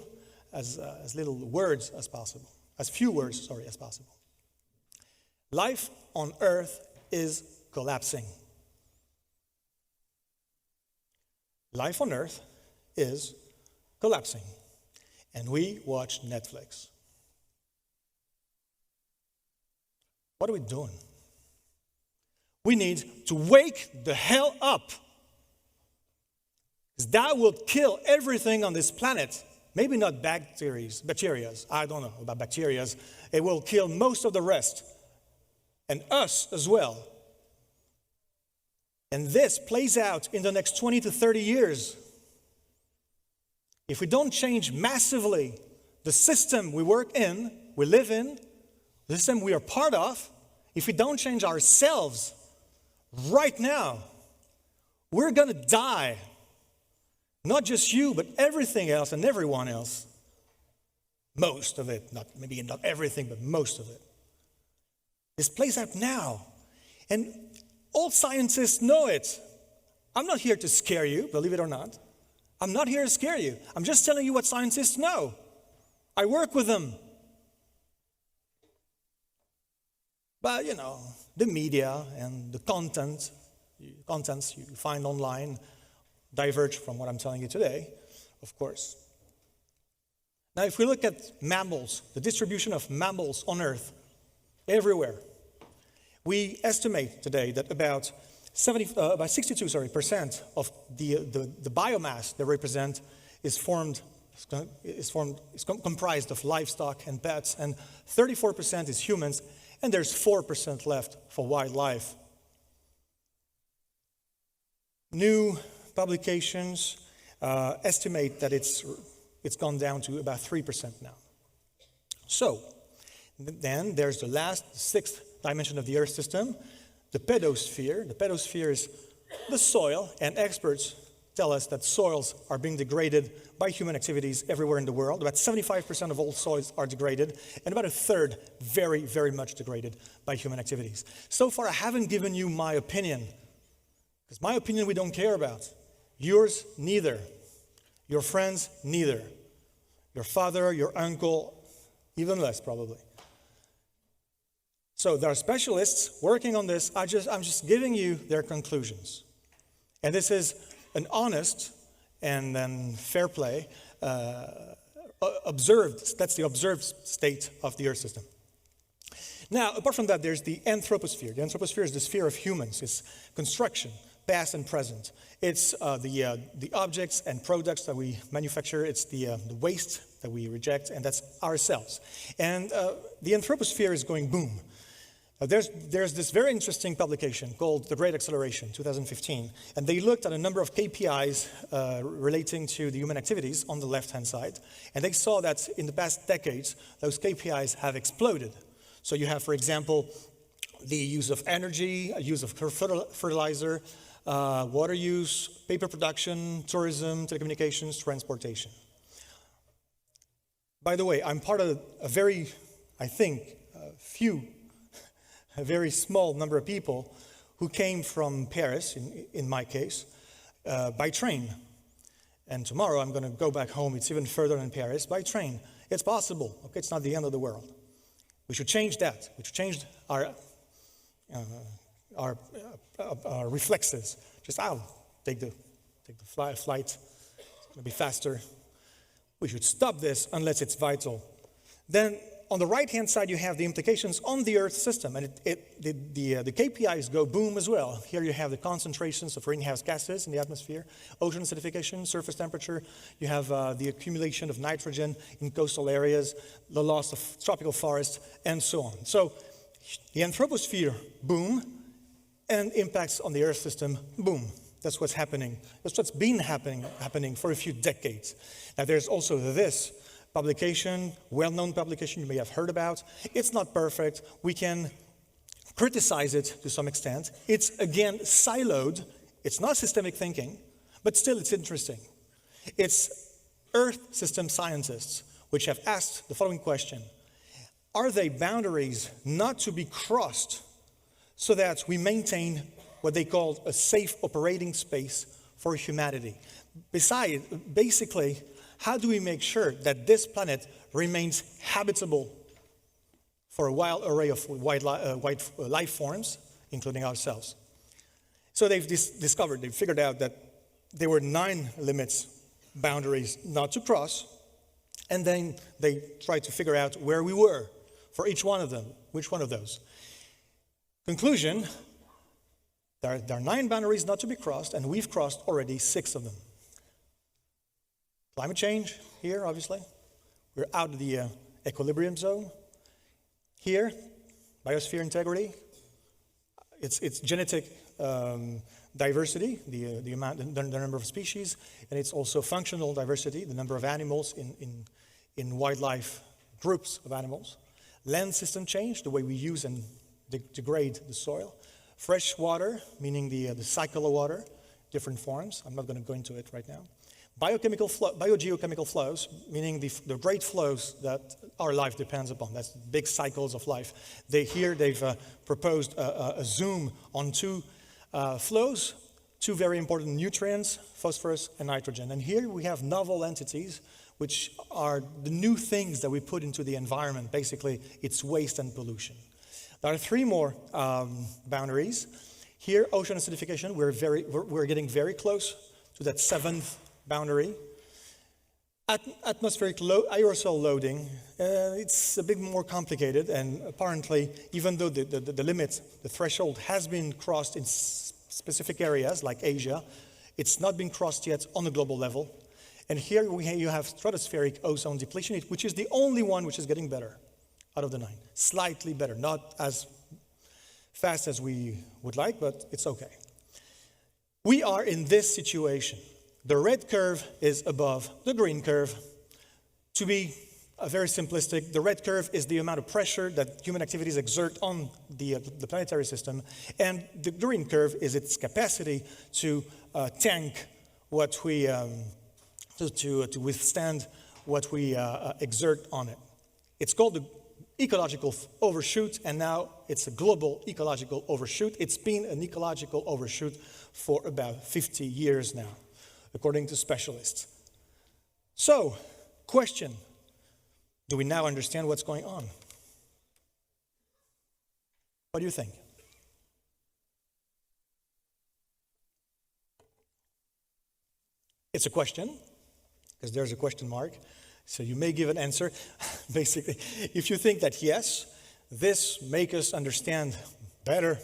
words as possible, as few words, as possible. Life on Earth is collapsing. Life on Earth is collapsing. And we watch Netflix. What are we doing? We need to wake the hell up. Because that will kill everything on this planet. Maybe not bacteria. I don't know about bacteria. It will kill most of the rest. And us as well. And this plays out in the next 20 to 30 years. If we don't change massively the system we work in, we live in, the system we are part of, if we don't change ourselves right now, we're going to die. Not just you, but everything else and everyone else. Most of it, maybe not everything, but most of it. This plays out now. And all scientists know it. I'm not here to scare you, believe it or not. I'm not here to scare you. I'm just telling you what scientists know. I work with them. But, the media and the contents you find online diverge from what I'm telling you today, of course. Now, if we look at mammals, the distribution of mammals on Earth, everywhere, we estimate today that about 62% of the biomass they represent is comprised of livestock and pets, and 34% is humans, and there's 4% left for wildlife. New publications estimate that it's gone down to about 3% now. So, then there's the sixth dimension of the Earth system, the pedosphere. The pedosphere is the soil, and experts tell us that soils are being degraded by human activities everywhere in the world. About 75% of all soils are degraded, and about a third very, very much degraded by human activities. So far, I haven't given you my opinion, because my opinion we don't care about. Yours, neither. Your friends, neither. Your father, your uncle, even less probably. So there are specialists working on this. I'm just giving you their conclusions. And this is an honest and then fair play, that's the observed state of the Earth system. Now, apart from that, there's the anthroposphere. The anthroposphere is the sphere of humans. It's construction, past and present. It's the objects and products that we manufacture. It's the waste that we reject, and that's ourselves. And the anthroposphere is going boom. There's this very interesting publication called The Great Acceleration, 2015, and they looked at a number of KPIs relating to the human activities on the left-hand side, and they saw that in the past decades, those KPIs have exploded. So you have, for example, the use of energy, use of fertilizer, water use, paper production, tourism, telecommunications, transportation. By the way, I'm part of a very small number of people who came from Paris, in my case, by train. And tomorrow I'm going to go back home. It's even further than Paris, by train. It's possible. Okay, it's not the end of the world. We should change that. We should change our reflexes. Just, I'll take the flight. It's going to be faster. We should stop this unless it's vital. Then, on the right-hand side, you have the implications on the Earth system, and the KPIs go boom as well. Here you have the concentrations of greenhouse gases in the atmosphere, ocean acidification, surface temperature. You have the accumulation of nitrogen in coastal areas, the loss of tropical forests, and so on. So the anthroposphere, boom, and impacts on the Earth system, boom. That's what's happening. That's what's been happening for a few decades. Now there's also this publication, well-known publication you may have heard about. It's not perfect. We can criticize it to some extent. It's, again, siloed. It's not systemic thinking, but still it's interesting. It's Earth system scientists which have asked the following question: are they boundaries not to be crossed so that we maintain what they call a safe operating space for humanity? Basically, how do we make sure that this planet remains habitable for a wide array of wide life forms, including ourselves? So they've figured out that there were 9 limits, boundaries not to cross, and then they tried to figure out where we were for each one of them, which one of those. Conclusion, there are 9 boundaries not to be crossed, and we've crossed already 6 of them. Climate change here, obviously. We're out of the equilibrium zone. Here, biosphere integrity. It's genetic diversity, the number of species, and it's also functional diversity, the number of animals in wildlife groups of animals. Land system change, the way we use and degrade the soil. Fresh water, meaning the cycle of water, different forms. I'm not going to go into it right now. Biogeochemical flows, meaning the great flows that our life depends upon. That's big cycles of life. They've proposed a zoom on 2 flows, 2 very important nutrients, phosphorus and nitrogen. And here we have novel entities which are the new things that we put into the environment. Basically, it's waste and pollution. There are three more boundaries. Here, ocean acidification, we're getting very close to that seventh boundary. Atmospheric aerosol loading, it's a bit more complicated, and apparently, even though the limit, the threshold has been crossed in specific areas like Asia, it's not been crossed yet on a global level. And here you have stratospheric ozone depletion, which is the only one which is getting better out of the 9. Slightly better, not as fast as we would like, but it's okay. We are in this situation. The red curve is above the green curve. To be very simplistic, the red curve is the amount of pressure that human activities exert on the planetary system, and the green curve is its capacity to tank what we, to withstand what we exert on it. It's called the ecological overshoot, and now it's a global ecological overshoot. It's been an ecological overshoot for about 50 years now, according to specialists. So, question, do we now understand what's going on? What do you think? It's a question, because there's a question mark, so you may give an answer. Basically, if you think that yes, this makes us understand better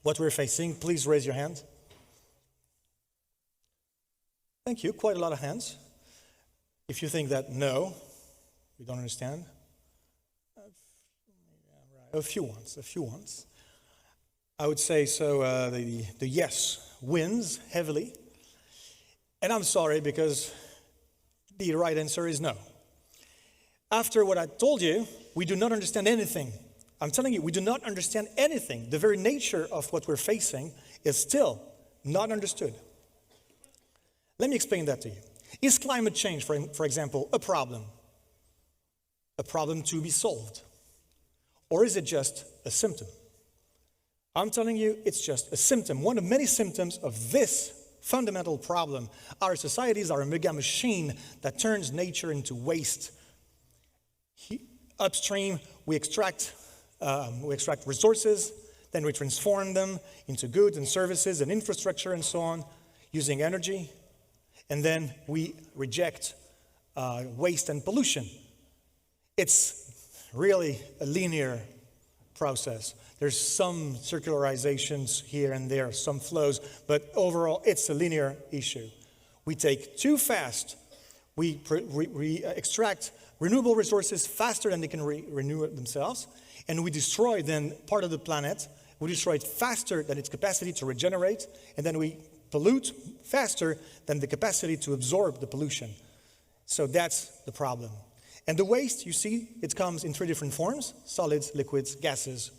what we're facing, please raise your hand. Thank you, quite a lot of hands. If you think that no, you don't understand, a few ones. I would say so the yes wins heavily. And I'm sorry, because the right answer is no. After what I told you, we do not understand anything. I'm telling you, we do not understand anything. The very nature of what we're facing is still not understood. Let me explain that to you. Is climate change, for example, a problem? A problem to be solved? Or is it just a symptom? I'm telling you, it's just a symptom. One of many symptoms of this fundamental problem. Our societies are a mega machine that turns nature into waste. Upstream, we extract resources, then we transform them into goods and services and infrastructure and so on, using energy. And then we reject waste and pollution. It's really a linear process. There's some circularizations here and there, some flows, but overall it's a linear issue. We take too fast, we extract renewable resources faster than they can renew themselves, and we destroy then part of the planet. We destroy it faster than its capacity to regenerate, and then we pollute faster than the capacity to absorb the pollution. So that's the problem. And the waste, you see, it comes in 3 different forms: solids, liquids, gases.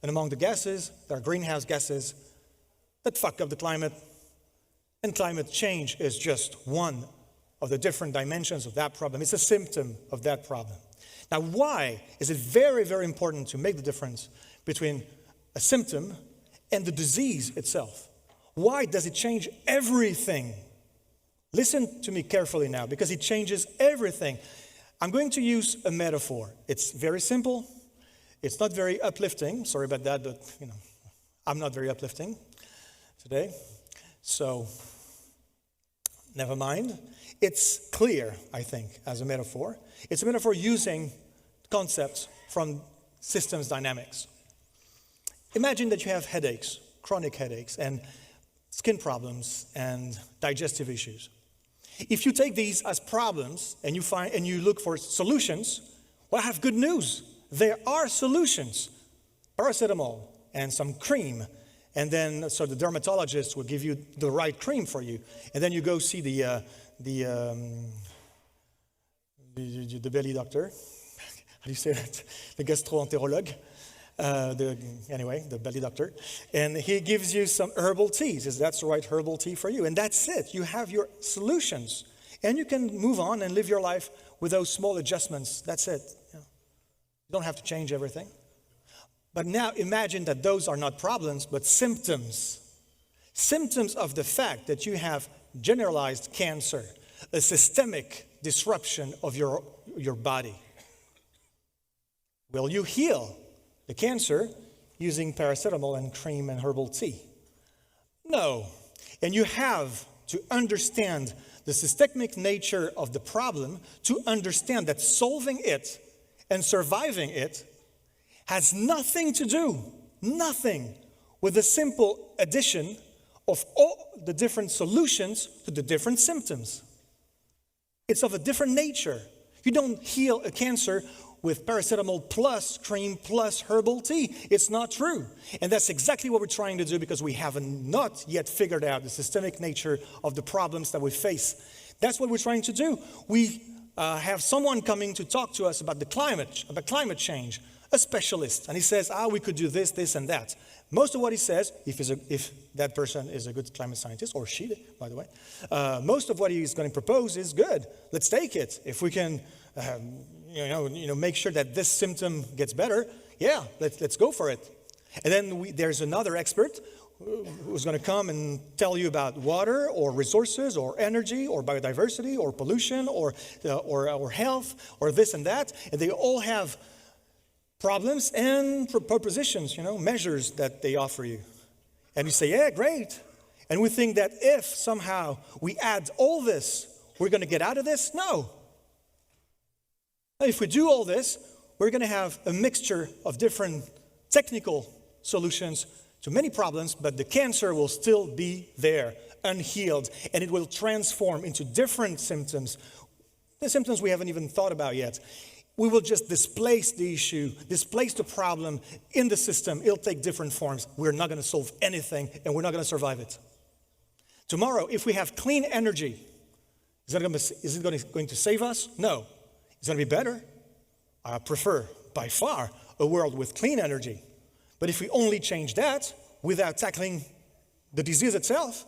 And among the gases, there are greenhouse gases that fuck up the climate. And climate change is just one of the different dimensions of that problem. It's a symptom of that problem. Now, why is it very, very important to make the difference between a symptom and the disease itself? Why does it change everything? Listen to me carefully now, because it changes everything. I'm going to use a metaphor. It's very simple. It's not very uplifting. Sorry about that, but I'm not very uplifting today. So, never mind. It's clear, I think, as a metaphor. It's a metaphor using concepts from systems dynamics. Imagine that you have headaches, chronic headaches, and skin problems, and digestive issues. If you take these as problems and you look for solutions, well, I have good news. There are solutions. Paracetamol and some cream. And then, so the dermatologist will give you the right cream for you. And then you go see the belly doctor. How do you say that? The gastroenterologue. The belly doctor. And he gives you some herbal teas. That's the right herbal tea for you. And that's it. You have your solutions. And you can move on and live your life with those small adjustments. That's it. You don't have to change everything. But now imagine that those are not problems, but symptoms. Symptoms of the fact that you have generalized cancer, a systemic disruption of your body. Will you heal the cancer using paracetamol and cream and herbal tea? No. And you have to understand the systemic nature of the problem to understand that solving it and surviving it has nothing to do, nothing, with the simple addition of all the different solutions to the different symptoms. It's of a different nature. You don't heal a cancer with paracetamol plus cream plus herbal tea. It's not true. And that's exactly what we're trying to do because we have not yet figured out the systemic nature of the problems that we face. That's what we're trying to do. We have someone coming to talk to us about climate change, a specialist. And he says, we could do this, this, and that. Most of what he says, if that person is a good climate scientist, or she, by the way, most of what he's going to propose is good. Let's take it. If we can make sure that this symptom gets better, yeah, let's go for it. And then there's another expert who's going to come and tell you about water or resources or energy or biodiversity or pollution or health or this and that. And they all have problems and propositions, measures that they offer you. And you say, yeah, great. And we think that if somehow we add all this, we're going to get out of this? No. If we do all this, we're going to have a mixture of different technical solutions to many problems, but the cancer will still be there, unhealed, and it will transform into different symptoms, the symptoms we haven't even thought about yet. We will just displace the issue, displace the problem in the system. It'll take different forms. We're not going to solve anything, and we're not going to survive it. Tomorrow, if we have clean energy, is it going to save us? No. It's going to be better. I prefer, by far, a world with clean energy. But if we only change that without tackling the disease itself,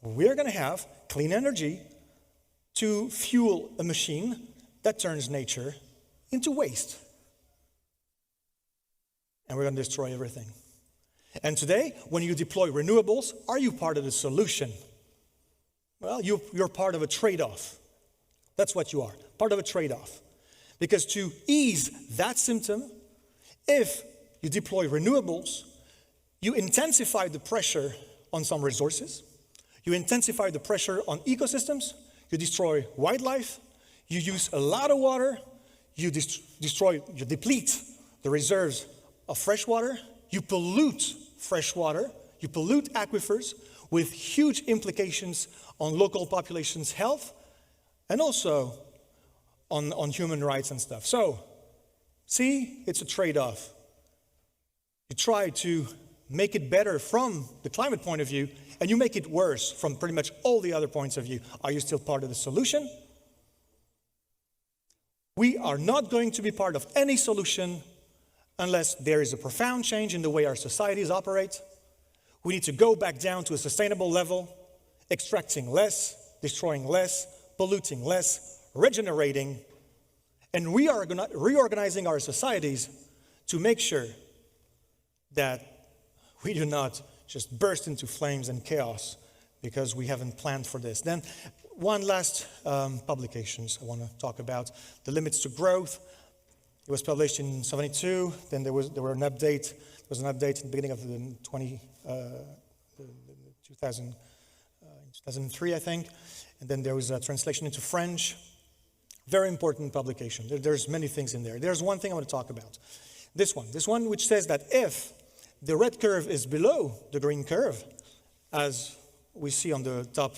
we're going to have clean energy to fuel a machine that turns nature into waste. And we're going to destroy everything. And today, when you deploy renewables, are you part of the solution? Well, you're part of a trade-off. That's what you are, part of a trade-off. Because to ease that symptom, if you deploy renewables, you intensify the pressure on some resources, you intensify the pressure on ecosystems, you destroy wildlife, you use a lot of water, you deplete the reserves of fresh water, you pollute fresh water, you pollute aquifers with huge implications on local populations' health and also on human rights and stuff. So, see, it's a trade-off. You try to make it better from the climate point of view, and you make it worse from pretty much all the other points of view. Are you still part of the solution? We are not going to be part of any solution unless there is a profound change in the way our societies operate. We need to go back down to a sustainable level, extracting less, destroying less, polluting less, regenerating, and reorganizing our societies to make sure that we do not just burst into flames and chaos because we haven't planned for this. Then one last publications I want to talk about, The Limits to Growth. It was published in 1972. Then there was an update. There was an update at the beginning of 2003, I think. And then there was a translation into French. Very important publication. There's many things in there. There's one thing I want to talk about. This one which says that if the red curve is below the green curve, as we see on the top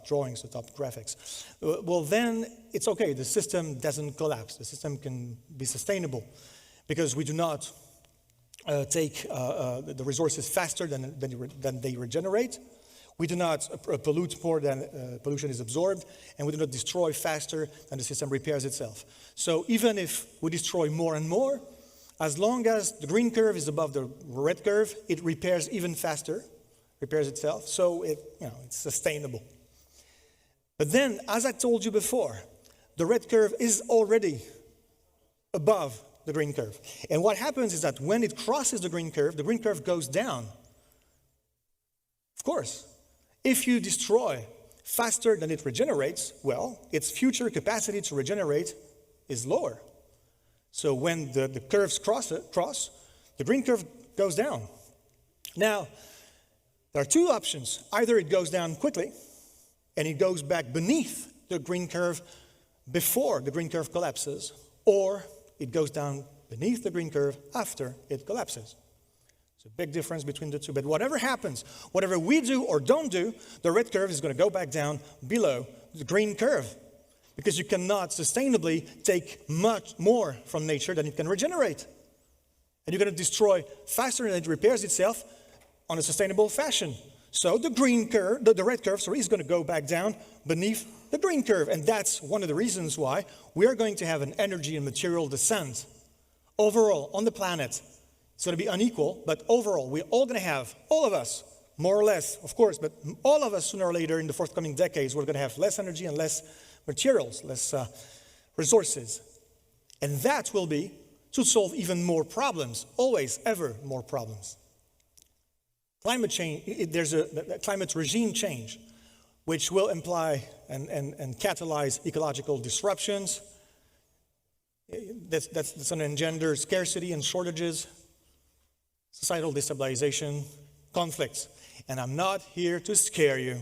drawings, the top graphics, well then it's okay. The system doesn't collapse. The system can be sustainable because we do not take the resources faster than they regenerate. We do not pollute more than pollution is absorbed, and we do not destroy faster than the system repairs itself. So even if we destroy more and more, as long as the green curve is above the red curve, it repairs even faster, repairs itself, so it's sustainable. But then, as I told you before, the red curve is already above the green curve. And what happens is that when it crosses the green curve goes down. Of course, if you destroy faster than it regenerates, well, its future capacity to regenerate is lower. So when the curves cross, the green curve goes down. Now, there are two options. Either it goes down quickly, and it goes back beneath the green curve before the green curve collapses, or it goes down beneath the green curve after it collapses. It's a big difference between the two. But whatever happens, whatever we do or don't do, the red curve is going to go back down below the green curve, because you cannot sustainably take much more from nature than it can regenerate. And you're going to destroy faster than it repairs itself on a sustainable fashion. So the green curve, the red curve, is going to go back down beneath the green curve. And that's one of the reasons why we are going to have an energy and material descent overall on the planet. It's going to be unequal, but overall, we're all going to have, all of us, more or less, of course, but all of us sooner or later in the forthcoming decades, we're going to have less energy and less materials, less resources. And that will be to solve even more problems, always, ever more problems. Climate change, there's a climate regime change, which will imply and catalyze ecological disruptions. That's going to engender scarcity and shortages, societal destabilization, conflicts. And I'm not here to scare you.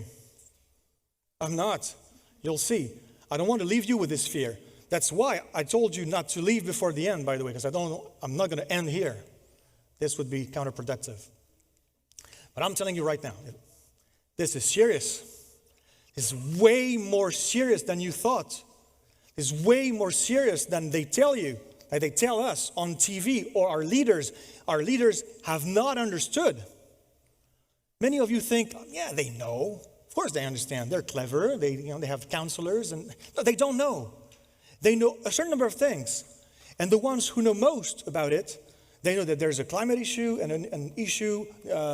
I'm not. You'll see. I don't want to leave you with this fear. That's why I told you not to leave before the end, by the way, because I'm not going to end here. This would be counterproductive. But I'm telling you right now, this is serious. It's way more serious than you thought. It's way more serious than they tell you, like they tell us on TV or our leaders. Our leaders have not understood. Many of you think, yeah, they know. Of course they understand. They're clever. They have counselors. And no, they don't know. They know a certain number of things. And the ones who know most about it, they know that there's a climate issue and an issue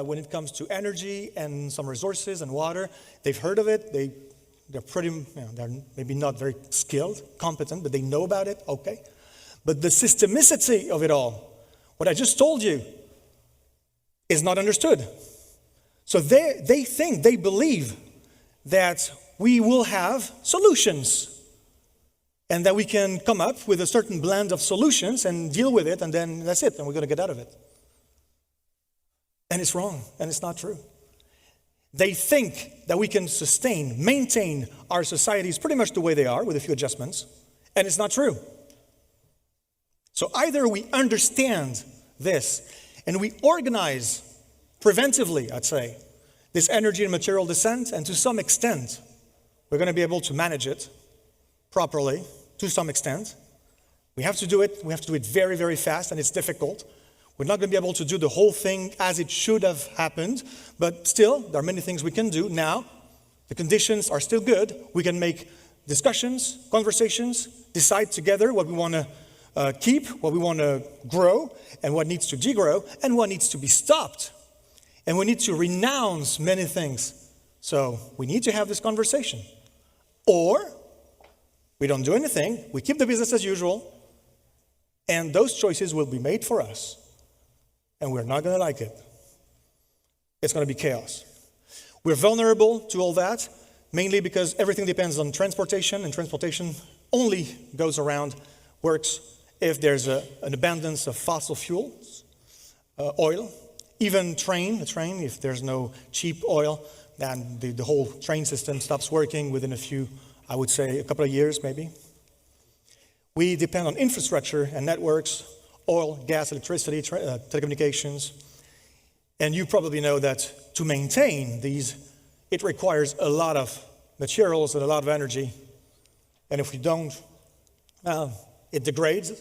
when it comes to energy and some resources and water. They've heard of it. They're pretty, they're maybe not very skilled, competent, but they know about it, okay. But the systemicity of it all, what I just told you, is not understood. So they think, they believe that we will have solutions and that we can come up with a certain blend of solutions and deal with it, and then that's it, and we're going to get out of it. And it's wrong, and it's not true. They think that we can maintain our societies pretty much the way they are with a few adjustments, and it's not true. So either we understand this and we organize preventively, I'd say, this energy and material descent, and to some extent, we're going to be able to manage it properly, to some extent. We have to do it. We have to do it very, very fast, and it's difficult. We're not going to be able to do the whole thing as it should have happened, but still, there are many things we can do. Now, the conditions are still good. We can make discussions, conversations, decide together what we want to keep, what we want to grow, and what needs to degrow, and what needs to be stopped. And we need to renounce many things. So we need to have this conversation. Or we don't do anything, we keep the business as usual, and those choices will be made for us. And we're not going to like it. It's going to be chaos. We're vulnerable to all that, mainly because everything depends on transportation, and transportation only goes around, works, if there's an abundance of fossil fuels, oil. Even the train, if there's no cheap oil, then the whole train system stops working within a few, I would say, a couple of years maybe. We depend on infrastructure and networks, oil, gas, electricity, telecommunications. And you probably know that to maintain these, it requires a lot of materials and a lot of energy. And if we don't, it degrades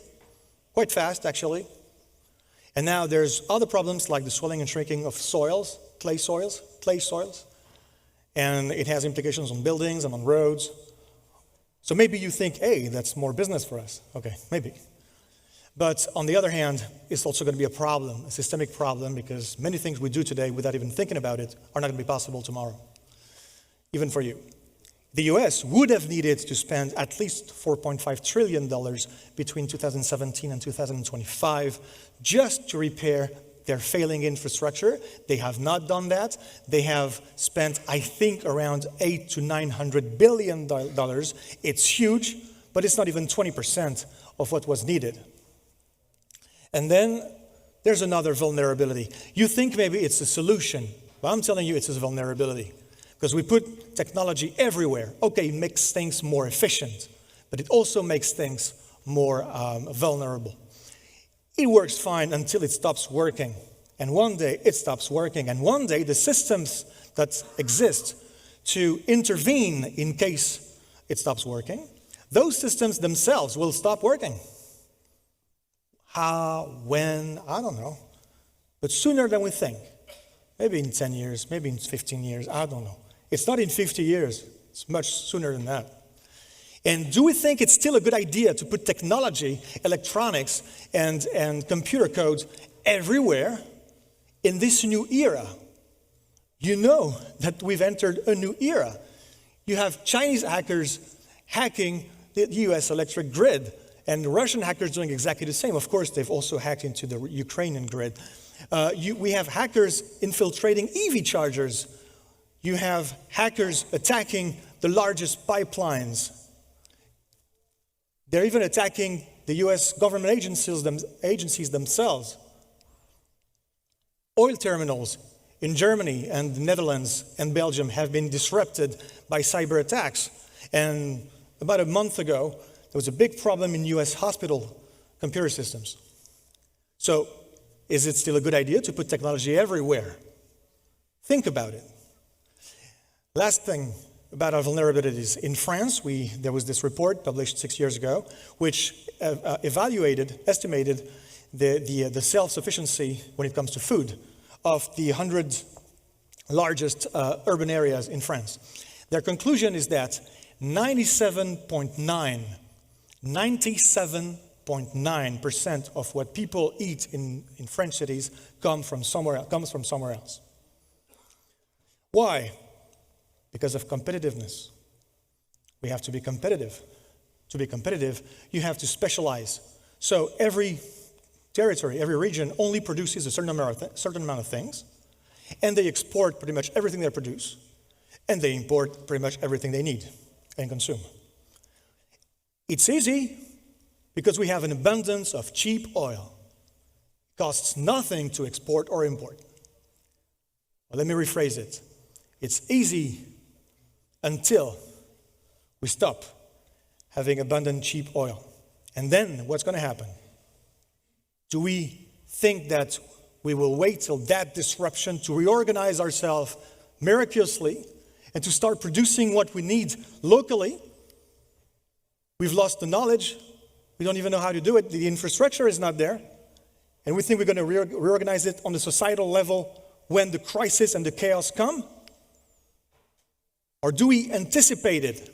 quite fast, actually. And now there's other problems like the swelling and shrinking of soils, clay soils. And it has implications on buildings and on roads. So maybe you think, hey, that's more business for us. Okay, maybe. But on the other hand, it's also going to be a problem, a systemic problem, because many things we do today without even thinking about it are not going to be possible tomorrow, even for you. The US would have needed to spend at least $4.5 trillion between 2017 and 2025 just to repair their failing infrastructure. They have not done that. They have spent, I think, around $800 to $900 billion. It's huge, but it's not even 20% of what was needed. And then there's another vulnerability. You think maybe it's a solution, but I'm telling you it's a vulnerability. Because we put technology everywhere. Okay, it makes things more efficient, but it also makes things more vulnerable. It works fine until it stops working. And one day it stops working. And one day the systems that exist to intervene in case it stops working, those systems themselves will stop working. How, when, I don't know. But sooner than we think. Maybe in 10 years, maybe in 15 years, I don't know. It's not in 50 years, it's much sooner than that. And do we think it's still a good idea to put technology, electronics, and computer codes everywhere in this new era? You know that we've entered a new era. You have Chinese hackers hacking the US electric grid, and Russian hackers doing exactly the same. Of course, they've also hacked into the Ukrainian grid. We have hackers infiltrating EV chargers. You have hackers attacking the largest pipelines. They're even attacking the US government agencies themselves. Oil terminals in Germany and the Netherlands and Belgium have been disrupted by cyber attacks. And about a month ago, there was a big problem in US hospital computer systems. So, is it still a good idea to put technology everywhere? Think about it. Last thing about our vulnerabilities. In France, there was this report published 6 years ago, which estimated the self-sufficiency when it comes to food of the 100 largest urban areas in France. Their conclusion is that 97.9% of what people eat in French cities comes from somewhere else. Why? Because of competitiveness. We have to be competitive. To be competitive, you have to specialize. So every territory, every region only produces a certain amount of things, and they export pretty much everything they produce, and they import pretty much everything they need and consume. It's easy because we have an abundance of cheap oil. It costs nothing to export or import. Well, let me rephrase it. It's easy until we stop having abundant cheap oil. And then what's going to happen? Do we think that we will wait till that disruption to reorganize ourselves miraculously and to start producing what we need locally? We've lost the knowledge. We don't even know how to do it. The infrastructure is not there. And we think we're going to reorganize it on the societal level when the crisis and the chaos come? Or do we anticipate it?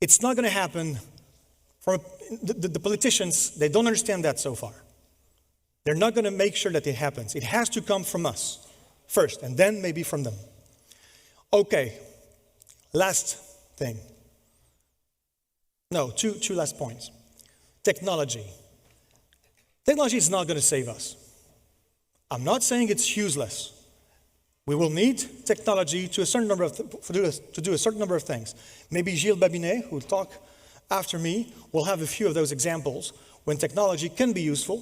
It's not going to happen. The politicians, they don't understand that so far. They're not going to make sure that it happens. It has to come from us first, and then maybe from them. Okay, last thing. No, two last points. Technology. Technology is not going to save us. I'm not saying it's useless. We will need technology to do a certain number of things. Maybe Gilles Babinet, who will talk after me, will have a few of those examples when technology can be useful.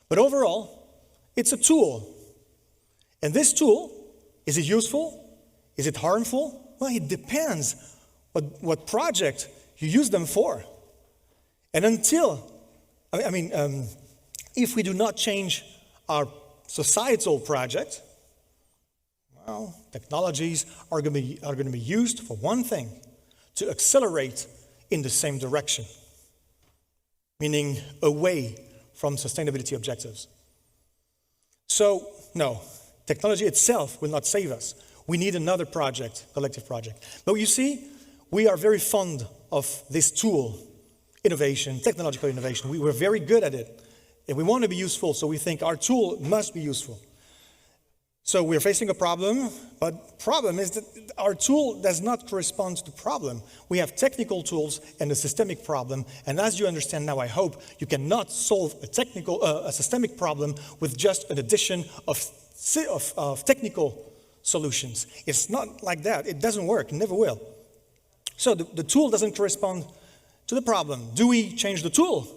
But overall, it's a tool. And this tool, is it useful? Is it harmful? Well, it depends what project you use them for. And if we do not change our societal project, well, technologies are going to be used for one thing, to accelerate in the same direction, meaning away from sustainability objectives. So, no, technology itself will not save us. We need another project, collective project. But you see, we are very fond of this tool, innovation, technological innovation. We're very good at it. And we want to be useful, so we think our tool must be useful. So we're facing a problem, but problem is that our tool does not correspond to the problem. We have technical tools and a systemic problem, and as you understand now, I hope, you cannot solve a systemic problem with just an addition of technical solutions. It's not like that. It doesn't work. It never will. So the tool doesn't correspond to the problem. Do we change the tool?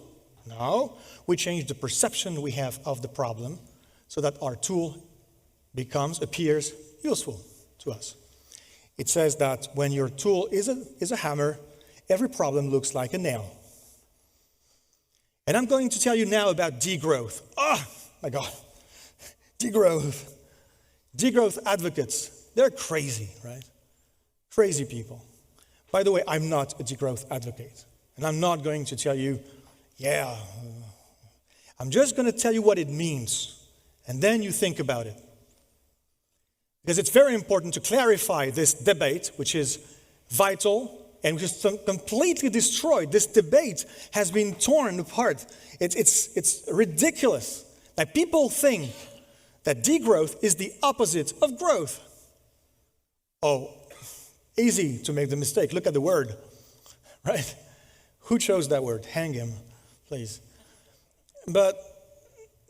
No. We change the perception we have of the problem so that our tool appears useful to us. It says that when your tool is a hammer, every problem looks like a nail. And I'm going to tell you now about degrowth. Oh my God, degrowth. Degrowth advocates, they're crazy, right? Crazy people. By the way, I'm not a degrowth advocate. And I'm not going to tell you, I'm just going to tell you what it means. And then you think about it. Because it's very important to clarify this debate, which is vital and which is completely destroyed. This debate has been torn apart. It's ridiculous that people think that degrowth is the opposite of growth. Oh, easy to make the mistake. Look at the word, right? Who chose that word? Hang him, please. But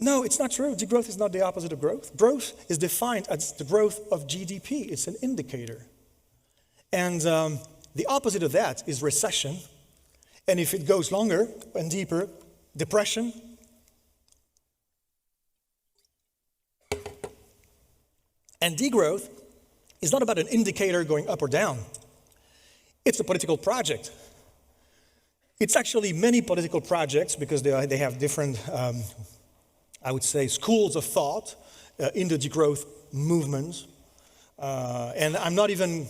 no, it's not true. Degrowth is not the opposite of growth. Growth is defined as the growth of GDP. It's an indicator. And the opposite of that is recession. And if it goes longer and deeper, depression. And degrowth is not about an indicator going up or down. It's a political project. It's actually many political projects because they have different I would say, schools of thought in the degrowth movement. And I'm not even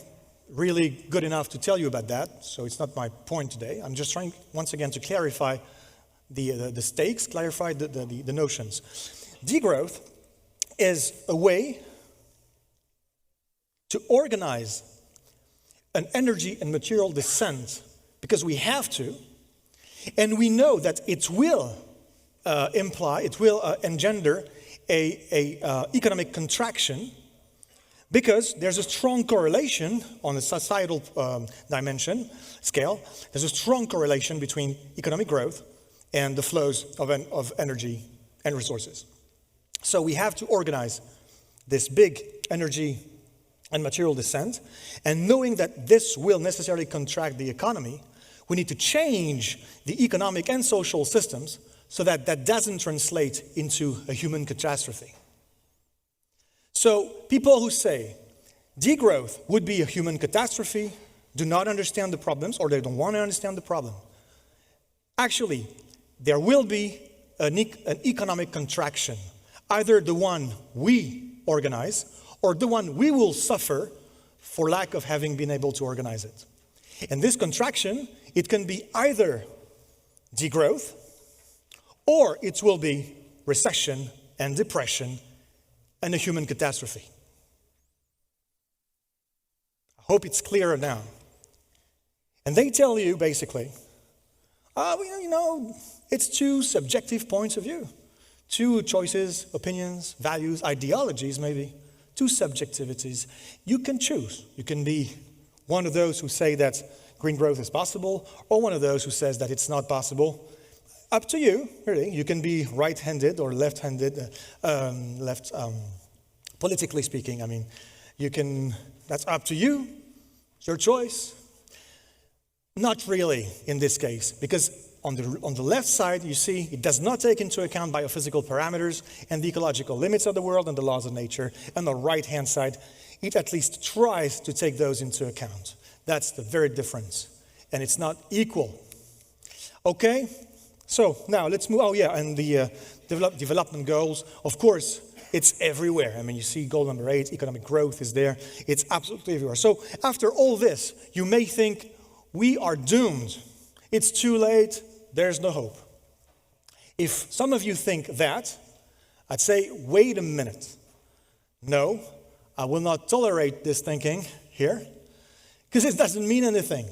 really good enough to tell you about that, so it's not my point today. I'm just trying, once again, to clarify the stakes, clarify the notions. Degrowth is a way to organize an energy and material descent because we have to, and we know that it will engender a economic contraction because there's a strong correlation on a societal dimension scale. There's a strong correlation between economic growth and the flows of energy and resources. So we have to organize this big energy and material descent, and knowing that this will necessarily contract the economy, we need to change the economic and social systems so that that doesn't translate into a human catastrophe. So people who say degrowth would be a human catastrophe do not understand the problems, or they don't want to understand the problem. Actually, there will be an economic contraction, either the one we organize or the one we will suffer for lack of having been able to organize it. And this contraction, it can be either degrowth, or it will be recession and depression and a human catastrophe. I hope it's clearer now. And they tell you, basically, it's two subjective points of view. Two choices, opinions, values, ideologies, maybe. Two subjectivities. You can choose. You can be one of those who say that green growth is possible, or one of those who says that it's not possible. Up to you, really. You can be right-handed or left-handed, politically speaking. I mean, that's up to you. It's your choice. Not really in this case, because on the left side, you see, it does not take into account biophysical parameters and the ecological limits of the world and the laws of nature. And the right-hand side, it at least tries to take those into account. That's the very difference. And it's not equal. Okay? So now let's move. Oh yeah, and the development goals, of course, it's everywhere. I mean, you see goal number 8, economic growth is there. It's absolutely everywhere. So after all this, you may think we are doomed. It's too late. There's no hope. If some of you think that, I'd say, wait a minute. No, I will not tolerate this thinking here because it doesn't mean anything.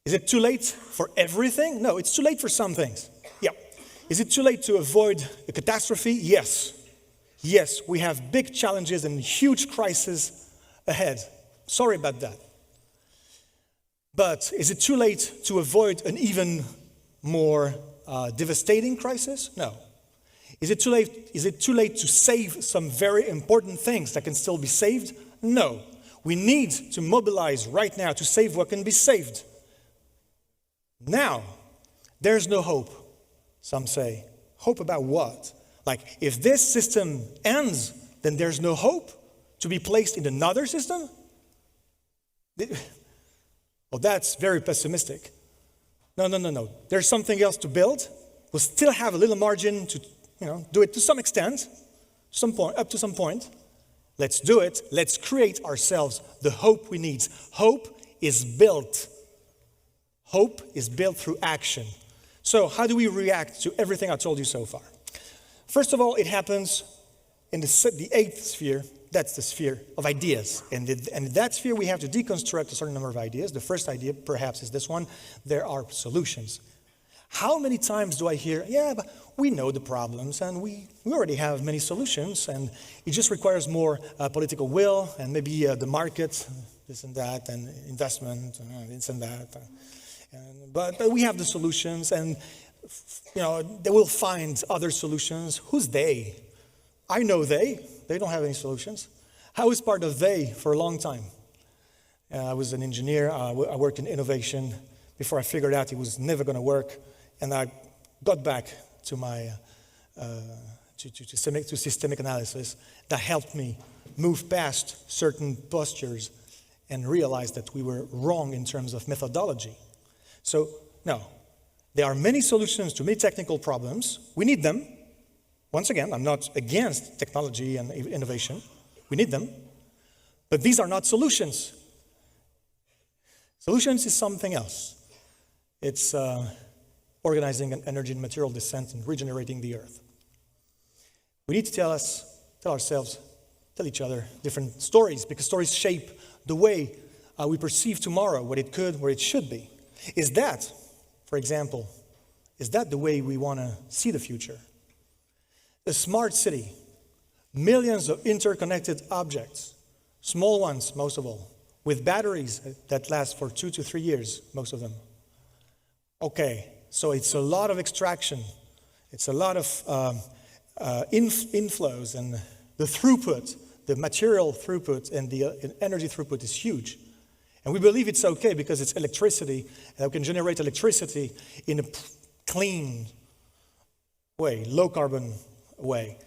Is it too late for everything? No, it's too late for some things. Yeah. Is it too late to avoid a catastrophe? Yes. Yes, we have big challenges and huge crises ahead. Sorry about that. But is it too late to avoid an even more devastating crisis? No. Is it too late to save some very important things that can still be saved? No. We need to mobilize right now to save what can be saved. Now, there's no hope, some say. Hope about what? Like, if this system ends, then there's no hope to be placed in another system? Well, that's very pessimistic. No. There's something else to build. We'll still have a little margin to, do it to some extent, up to some point. Let's do it. Let's create ourselves the hope we need. Hope is built. Hope is built through action. So how do we react to everything I told you so far? First of all, it happens in the eighth sphere. That's the sphere of ideas. And in that sphere, we have to deconstruct a certain number of ideas. The first idea, perhaps, is this one. There are solutions. How many times do I hear, yeah, but we know the problems, and we already have many solutions, and it just requires more political will, and maybe the market, this and that, and investment, this and that. But we have the solutions, and they will find other solutions. Who's they? I know they. They don't have any solutions. I was part of they for a long time. I was an engineer. I worked in innovation before I figured out it was never going to work. And I got back to my to systemic analysis that helped me move past certain postures and realize that we were wrong in terms of methodology. So, no, there are many solutions to many technical problems. We need them. Once again, I'm not against technology and innovation. We need them. But these are not solutions. Solutions is something else. It's organizing an energy and material descent and regenerating the earth. We need to tell ourselves, tell each other different stories, because stories shape the way we perceive tomorrow, what it could, where it should be. Is that, for example, is that the way we want to see the future? A smart city, millions of interconnected objects, small ones, most of all, with batteries that last for 2 to 3 years, most of them. Okay, so it's a lot of extraction. It's a lot of inflows, and the throughput, the material throughput and the energy throughput is huge. And we believe it's okay because it's electricity, and we can generate electricity in a clean way, low carbon way.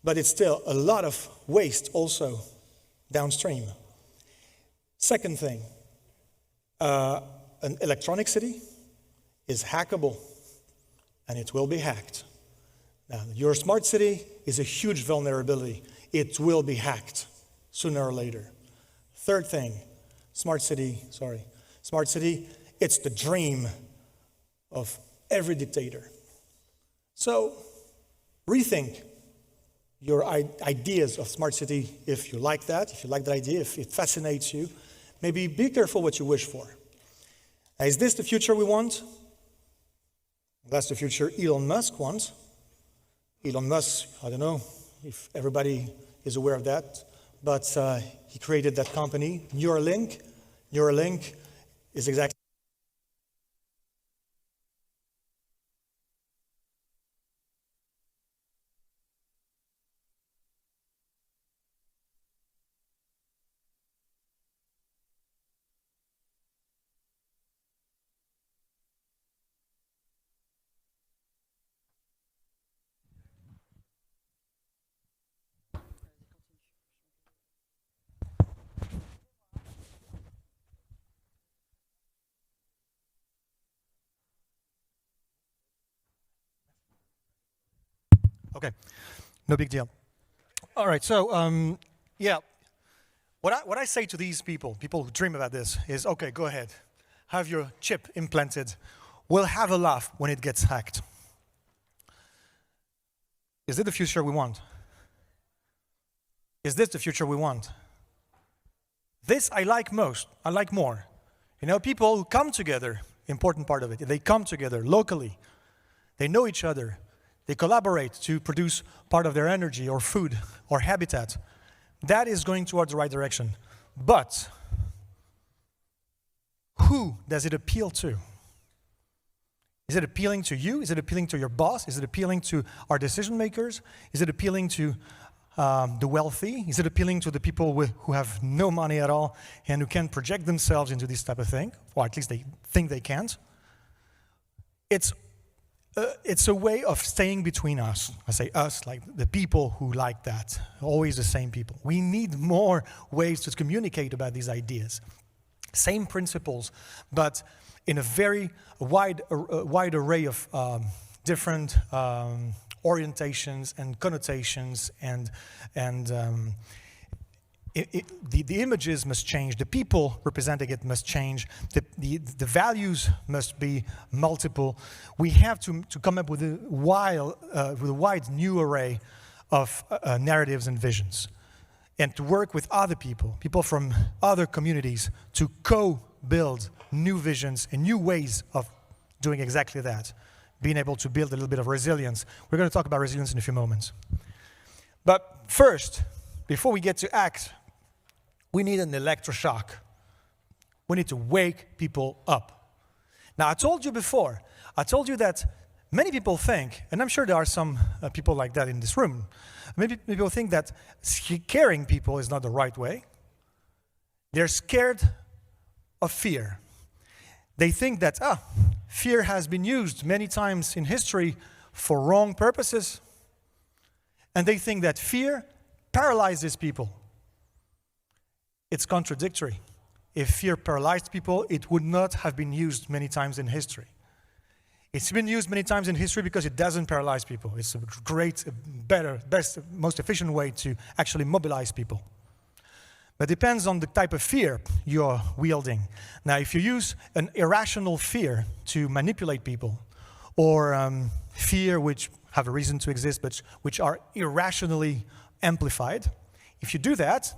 But it's still a lot of waste also downstream. Second thing, an electronic city is hackable, and it will be hacked. Now, your smart city is a huge vulnerability. It will be hacked sooner or later. Third thing, smart city, it's the dream of every dictator. So, rethink your ideas of smart city if you like that idea, if it fascinates you. Maybe be careful what you wish for. Now, is this the future we want? That's the future Elon Musk wants. Elon Musk, I don't know if everybody is aware of that, but he created that company, Neuralink. Neuralink is exactly okay, no big deal. All right, so yeah, what I say to these people who dream about this is, okay, go ahead, have your chip implanted. We'll have a laugh when it gets hacked. Is it the future we want? Is this the future we want? This I like most, I like more. People who come together, important part of it, they come together locally. They know each other. They collaborate to produce part of their energy or food or habitat. That is going towards the right direction. But who does it appeal to? Is it appealing to you? Is it appealing to your boss? Is it appealing to our decision makers? Is it appealing to the wealthy? Is it appealing to the people who have no money at all and who can project themselves into this type of thing? Or at least they think they can't. It's a way of staying between us. I say us, like the people who like that. Always the same people. We need more ways to communicate about these ideas. Same principles, but in a very wide array of different orientations and connotations, and the images must change. The people representing it must change. The values must be multiple. We have to come up with a wide new array of narratives and visions, and to work with other people from other communities, to co-build new visions and new ways of doing exactly that, being able to build a little bit of resilience. We're going to talk about resilience in a few moments. But first, before we get to act, we need an electroshock. We need to wake people up. Now, I told you before, that many people think, and I'm sure there are some people like that in this room, maybe people think that scaring people is not the right way. They're scared of fear. They think that, fear has been used many times in history for wrong purposes. And they think that fear paralyzes people. It's contradictory. If fear paralyzed people, it would not have been used many times in history. It's been used many times in history because it doesn't paralyze people. It's a great, better, best, most efficient way to actually mobilize people. But it depends on the type of fear you're wielding. Now, if you use an irrational fear to manipulate people, or fear which have a reason to exist, but which are irrationally amplified, if you do that,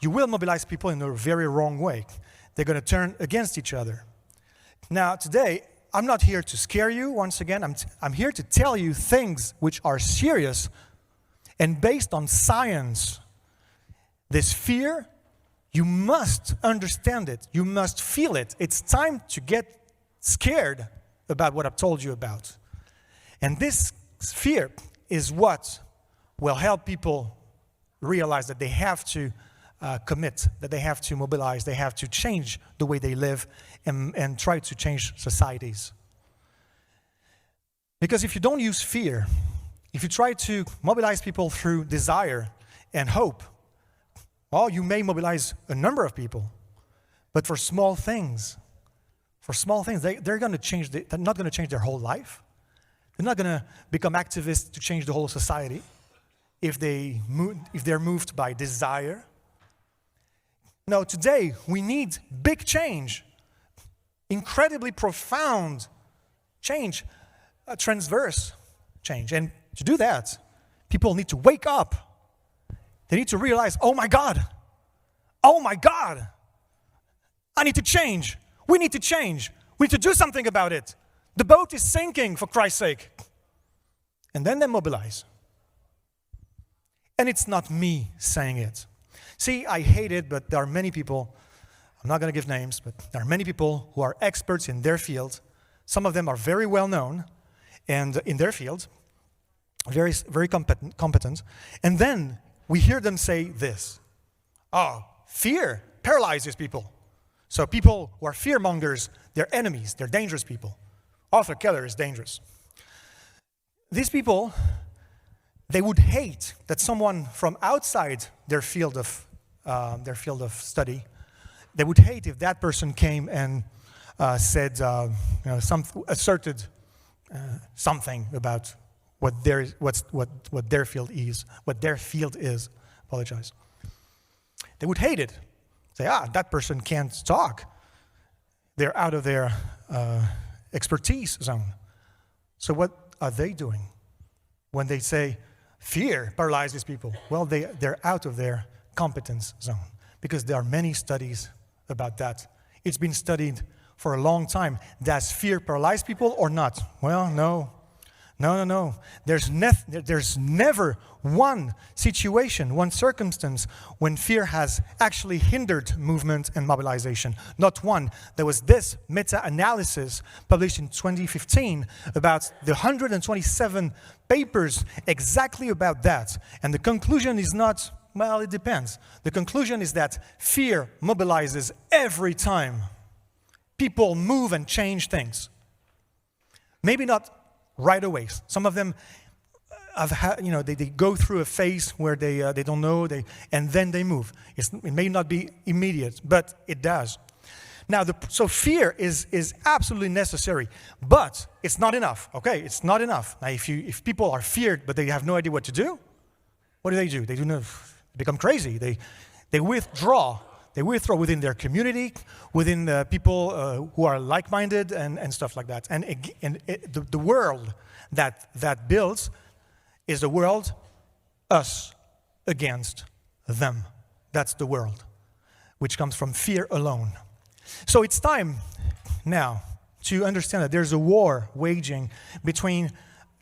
you will mobilize people in a very wrong way. They're going to turn against each other. Now, today, I'm not here to scare you, once again. I'm here to tell you things which are serious and based on science. This fear, you must understand it. You must feel it. It's time to get scared about what I've told you about. And this fear is what will help people realize that they have to commit, that they have to mobilize, they have to change the way they live and try to change societies. Because if you don't use fear, if you try to mobilize people through desire and hope, well, you may mobilize a number of people, but for small things, they're going to change. They're not going to change their whole life. They're not going to become activists to change the whole society if they're moved by desire. No, today we need big change, incredibly profound change, a transverse change. And to do that, people need to wake up. They need to realize, oh my God, I need to change. We need to change. We need to do something about it. The boat is sinking, for Christ's sake. And then they mobilize. And it's not me saying it. See, I hate it, but there are many people, I'm not going to give names, but there are many people who are experts in their field. Some of them are very well known and in their field, very, very competent. And then we hear them say this: oh, fear paralyzes people. So people who are fear mongers, they're enemies, they're dangerous people. Arthur Keller is dangerous. These people, they would hate that someone from outside their field of study, they would hate if that person came and said, asserted something about what their field is. Apologize. They would hate it. Say, that person can't talk. They're out of their expertise zone. So what are they doing when they say fear paralyzes people? Well, they're out of their competence zone, because there are many studies about that. It's been studied for a long time. Does fear paralyze people or not? Well, no. No. There's never one situation, one circumstance when fear has actually hindered movement and mobilization. Not one. There was this meta-analysis published in 2015 about the 127 papers exactly about that. And the conclusion is not, well, it depends. The conclusion is that fear mobilizes every time people move and change things. Maybe not right away. Some of them have had, they go through a phase where they don't know, and then they move. It may not be immediate, but it does. Now, so fear is absolutely necessary, but it's not enough. Okay, it's not enough. Now, if people are feared but they have no idea what to do, what do? They become crazy. They withdraw. They withdraw within their community, within the people who are like-minded and stuff like that. And the world that builds is the world, us against them. That's the world, which comes from fear alone. So it's time now to understand that there's a war waging between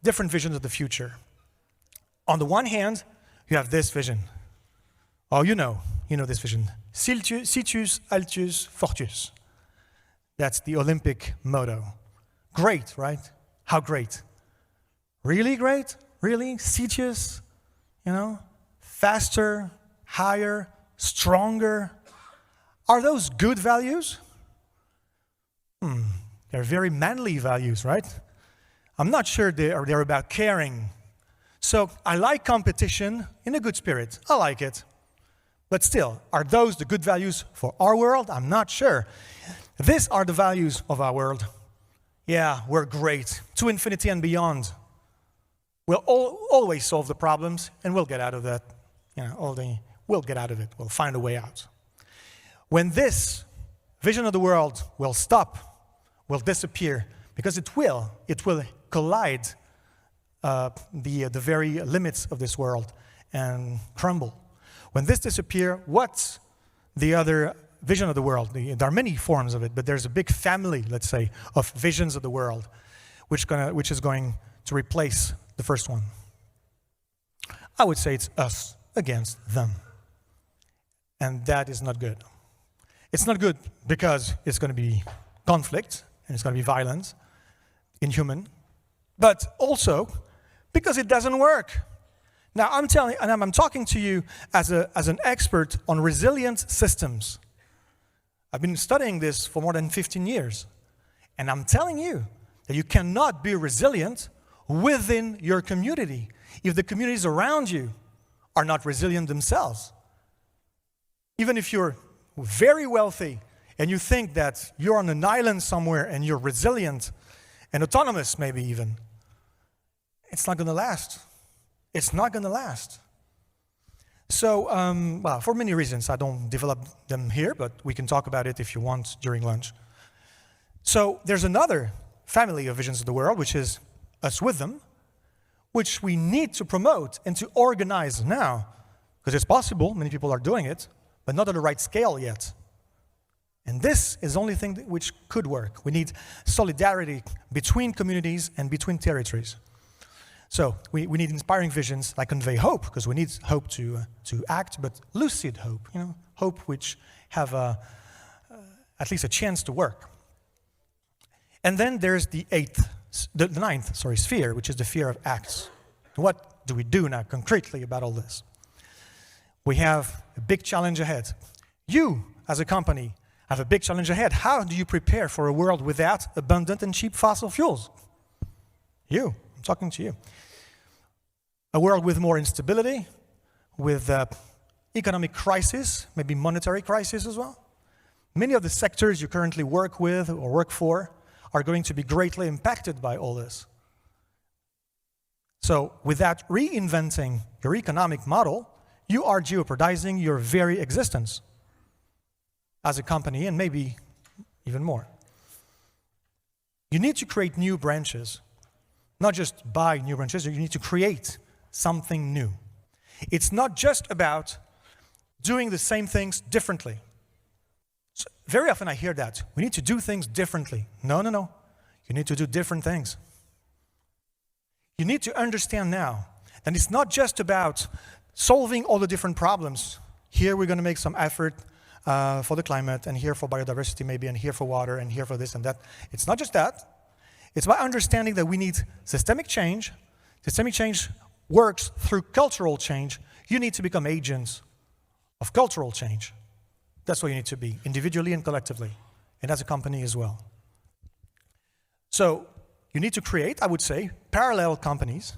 different visions of the future. On the one hand, you have this vision. Oh, you know this vision. Situs, Altus, Fortus. That's the Olympic motto. Great, right? How great? Really great? Really? Situs, faster, higher, stronger. Are those good values? They're very manly values, right? I'm not sure they're about caring. So I like competition in a good spirit. I like it. But still, are those the good values for our world? I'm not sure. These are the values of our world. Yeah, we're great. To infinity and beyond. We'll always solve the problems, and we'll get out of that. We'll get out of it. We'll find a way out. When this vision of the world will stop, will disappear, because it will collide the very limits of this world and crumble. When this disappears, what's the other vision of the world? There are many forms of it, but there's a big family, let's say, of visions of the world, which is going to replace the first one. I would say it's us against them. And that is not good. It's not good because it's going to be conflict, and it's going to be violent, inhuman, but also because it doesn't work. Now, I'm talking to you as an expert on resilient systems. I've been studying this for more than 15 years. And I'm telling you that you cannot be resilient within your community if the communities around you are not resilient themselves. Even if you're very wealthy and you think that you're on an island somewhere and you're resilient and autonomous maybe even, it's not going to last. It's not going to last. So, for many reasons, I don't develop them here, but we can talk about it if you want during lunch. So there's another family of visions of the world, which is us with them, which we need to promote and to organize now, because it's possible, many people are doing it, but not at the right scale yet. And this is the only thing which could work. We need solidarity between communities and between territories. So we need inspiring visions that convey hope, because we need hope to act, but lucid hope, hope which have at least a chance to work. And then there's the ninth sphere, which is the fear of acts. What do we do now concretely about all this? We have a big challenge ahead. You, as a company, have a big challenge ahead. How do you prepare for a world without abundant and cheap fossil fuels? I'm talking to you. A world with more instability, with economic crisis, maybe monetary crisis as well. Many of the sectors you currently work with or work for are going to be greatly impacted by all this. So without reinventing your economic model, you are jeopardizing your very existence as a company, and maybe even more. You need to create new branches. Not just buy new branches, you need to create something new. It's not just about doing the same things differently. So very often I hear that. We need to do things differently. No. You need to do different things. you need to understand now that it's not just about solving all the different problems. Here we're going to make some effort for the climate, and here for biodiversity maybe, and here for water, and here for this and that. It's not just that. It's about understanding that we need systemic change. Systemic change works through cultural change. You need to become agents of cultural change. That's what you need to be, individually and collectively, and as a company as well. So you need to create, I would say, parallel companies,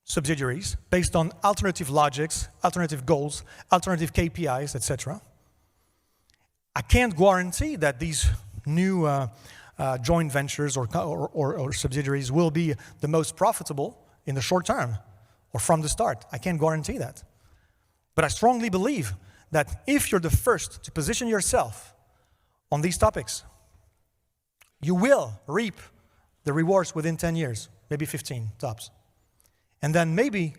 subsidiaries, based on alternative logics, alternative goals, alternative KPIs, etc. I can't guarantee that these new joint ventures or subsidiaries will be the most profitable in the short term or from the start. I can't guarantee that. But I strongly believe that if you're the first to position yourself on these topics, you will reap the rewards within 10 years, maybe 15 tops. And then maybe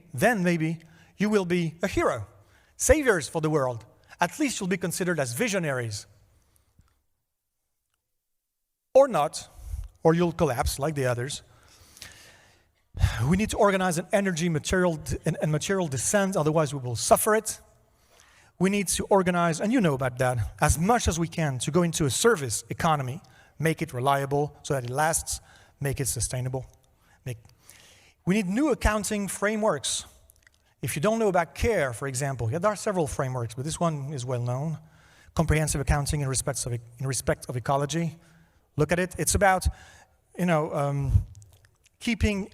you will be a hero, saviors for the world. At least you'll be considered as visionaries. Or not, or you'll collapse like the others. We need to organize an energy, material descent, otherwise we will suffer it. We need to organize, and you know about that, as much as we can to go into a service economy, make it reliable so that it lasts, make it sustainable. We need new accounting frameworks. If you don't know about CARE, for example, there are several frameworks, but this one is well known. Comprehensive accounting in respect of ecology. Look at it. It's about, keeping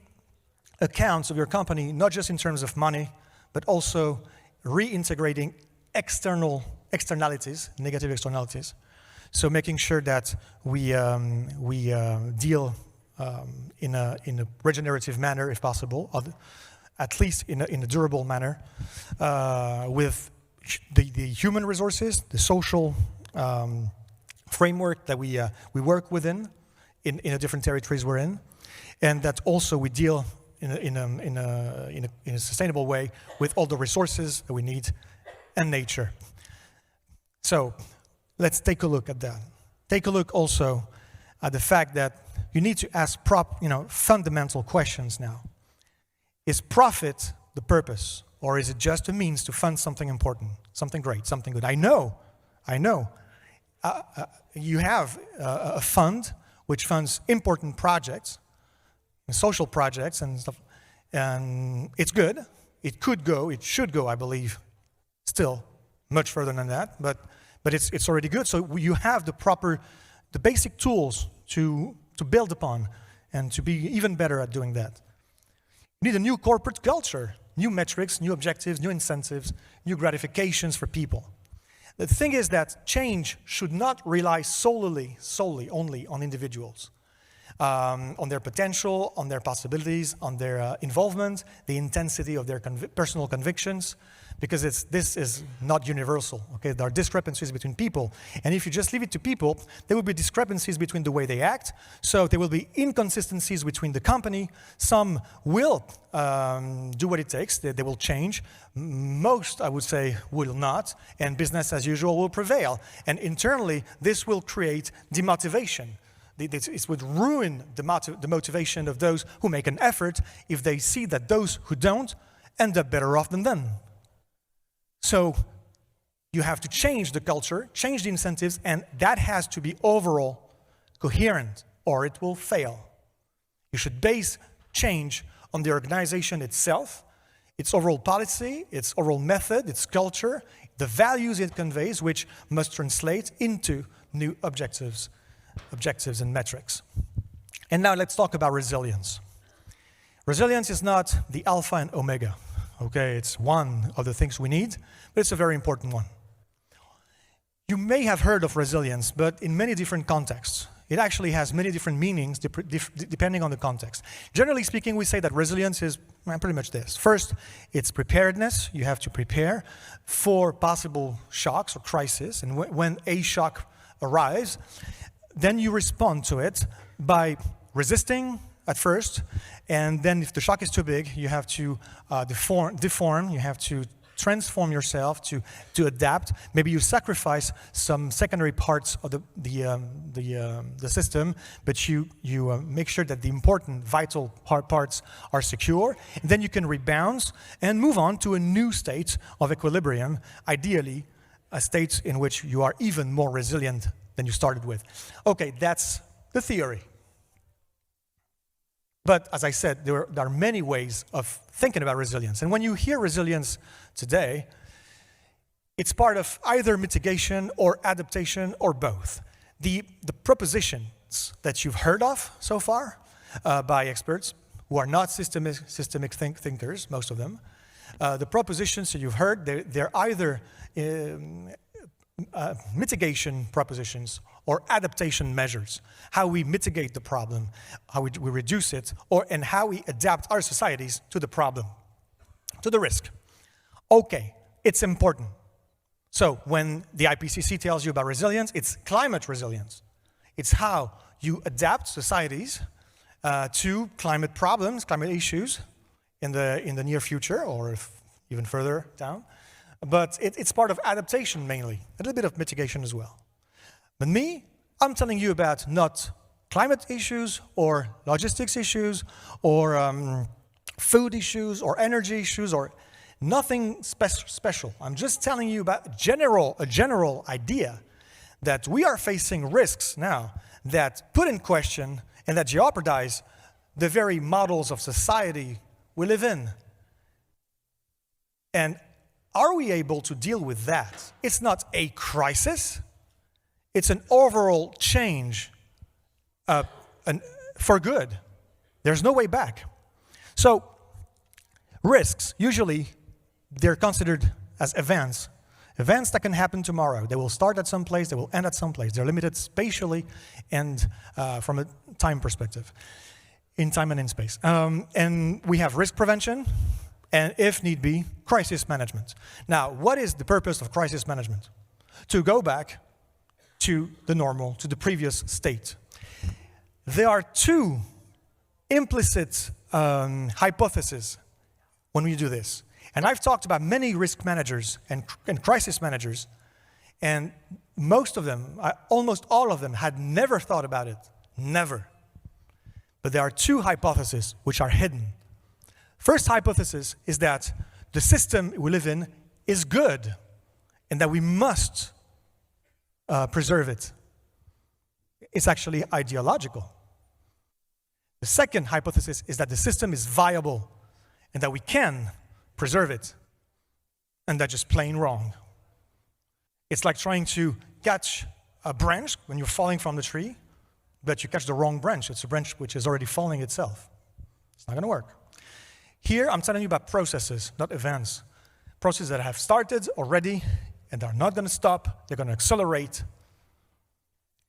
accounts of your company, not just in terms of money, but also reintegrating externalities, negative externalities. So making sure that we deal in a regenerative manner, if possible, at least in a durable manner, with the human resources, the social framework that we work within in the different territories we're in, and that also we deal in a sustainable way with all the resources that we need and nature. So let's take a look at that. Take a look also at the fact that you need to ask fundamental questions now. Is profit the purpose, or is it just a means to fund something important, something great, something good? I know. You have a fund which funds important projects, social projects and stuff, and it's good. It should go, I believe, still much further than that, but it's already good. So you have the basic tools to build upon and to be even better at doing that. You need a new corporate culture, new metrics, new objectives, new incentives, new gratifications for people. The thing is that change should not rely solely only on individuals, on their potential, on their possibilities, on their involvement, the intensity of their personal convictions, because this is not universal. Okay, there are discrepancies between people, and if you just leave it to people, there will be discrepancies between the way they act. So there will be inconsistencies between the company. Some will do what it takes; they will change. Most, I would say, will not, and business as usual will prevail. And internally, this will create demotivation. It would ruin the motivation of those who make an effort if they see that those who don't end up better off than them. So you have to change the culture, change the incentives, and that has to be overall coherent, or it will fail. You should base change on the organization itself, its overall policy, its overall method, its culture, the values it conveys, which must translate into new objectives and metrics. And now let's talk about resilience. Resilience is not the alpha and omega. Okay, it's one of the things we need, but it's a very important one. You may have heard of resilience, but in many different contexts. It actually has many different meanings depending on the context. Generally speaking, we say that resilience is pretty much this. First, it's preparedness. You have to prepare for possible shocks or crises, and when a shock arrives, then you respond to it by resisting at first, and then if the shock is too big, you have to deform, you have to transform yourself, to adapt. Maybe you sacrifice some secondary parts of the system, but you make sure that the important, vital parts are secure. And then you can rebound and move on to a new state of equilibrium, ideally a state in which you are even more resilient than you started with. Okay, that's the theory. But as I said, there are many ways of thinking about resilience. And when you hear resilience today, it's part of either mitigation or adaptation or both. The propositions that you've heard of so far by experts who are not systemic thinkers, most of them, the propositions that you've heard, they're either mitigation propositions or adaptation measures, how we mitigate the problem, how we reduce it, and how we adapt our societies to the problem, to the risk. Okay, it's important. So when the IPCC tells you about resilience, it's climate resilience. It's how you adapt societies to climate problems, climate issues in the near future or even further down. But it's part of adaptation mainly, a little bit of mitigation as well. But I'm telling you about not climate issues or logistics issues or food issues or energy issues or nothing special. I'm just telling you about a general idea that we are facing risks now that put in question and that jeopardize the very models of society we live in. And are we able to deal with that? It's not a crisis. It's an overall change for good. There's no way back. So risks, usually, they're considered as events that can happen tomorrow. They will start at some place, they will end at some place. They're limited spatially and from a time perspective, in time and in space. And we have risk prevention, and if need be, crisis management. Now, what is the purpose of crisis management? To go back to the normal, to the previous state. There are two implicit hypotheses when we do this. And I've talked about many risk managers and crisis managers, and most of them, almost all of them, had never thought about it. Never. But there are two hypotheses which are hidden. First hypothesis is that the system we live in is good and that we must preserve it. It's actually ideological. The second hypothesis is that the system is viable and that we can preserve it, and that's just plain wrong. It's like trying to catch a branch when you're falling from the tree, but you catch the wrong branch. It's a branch which is already falling itself. It's not going to work. Here, I'm telling you about processes, not events. Processes that have started already and are not going to stop. They're going to accelerate.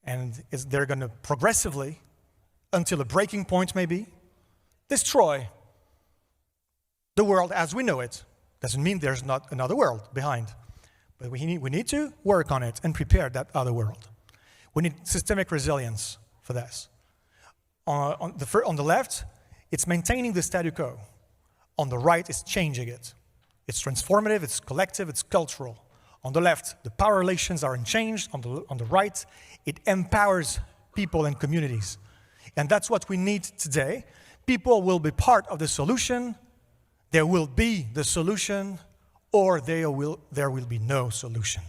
And they're going to progressively, until a breaking point maybe, destroy the world as we know it. Doesn't mean there's not another world behind. But we need to work on it and prepare that other world. We need systemic resilience for this. On the left, it's maintaining the status quo. On the right, it's changing it. It's transformative, it's collective, it's cultural. On the left, the power relations are unchanged. On the right, it empowers people and communities. And that's what we need today. People will be part of the solution. There will be the solution, or there will be no solution.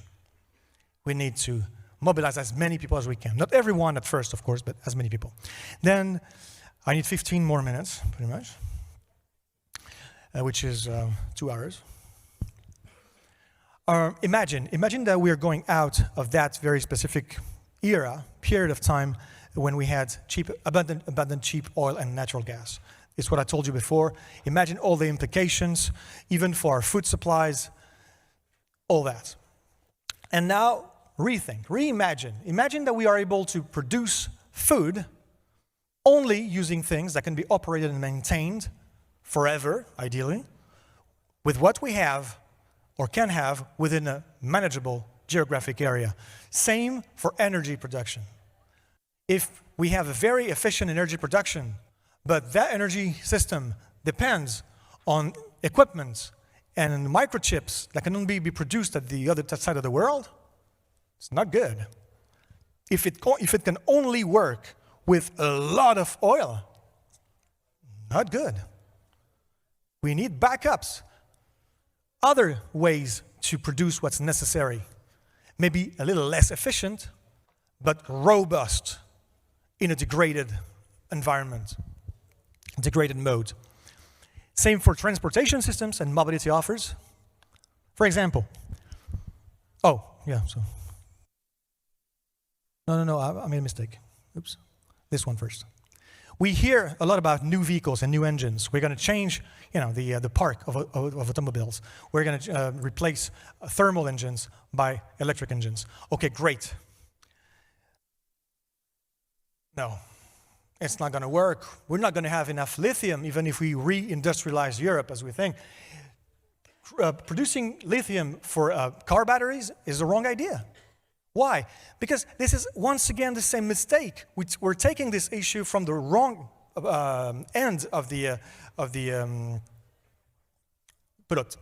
We need to mobilize as many people as we can. Not everyone at first, of course, but as many people. Then I need 15 more minutes, pretty much. Which is 2 hours. Imagine that we are going out of that very specific period of time when we had abundant cheap oil and natural gas. It's what I told you before. Imagine all the implications, even for our food supplies, all that. And now, reimagine. Imagine that we are able to produce food only using things that can be operated and maintained forever, ideally, with what we have or can have within a manageable geographic area. Same for energy production. If we have a very efficient energy production, but that energy system depends on equipment and microchips that can only be produced at the other side of the world, it's not good. If it can only work with a lot of oil, not good. We need backups, other ways to produce what's necessary. Maybe a little less efficient, but robust in a degraded environment, degraded mode. Same for transportation systems and mobility offers. For example, no, I made a mistake. Oops, this one first. We hear a lot about new vehicles and new engines. We're going to change, the park of automobiles. We're going to replace thermal engines by electric engines. Okay, great. No, it's not going to work. We're not going to have enough lithium, even if we re-industrialize Europe, as we think. Producing lithium for car batteries is the wrong idea. Why? Because this is once again the same mistake. We're taking this issue from the wrong end of the product.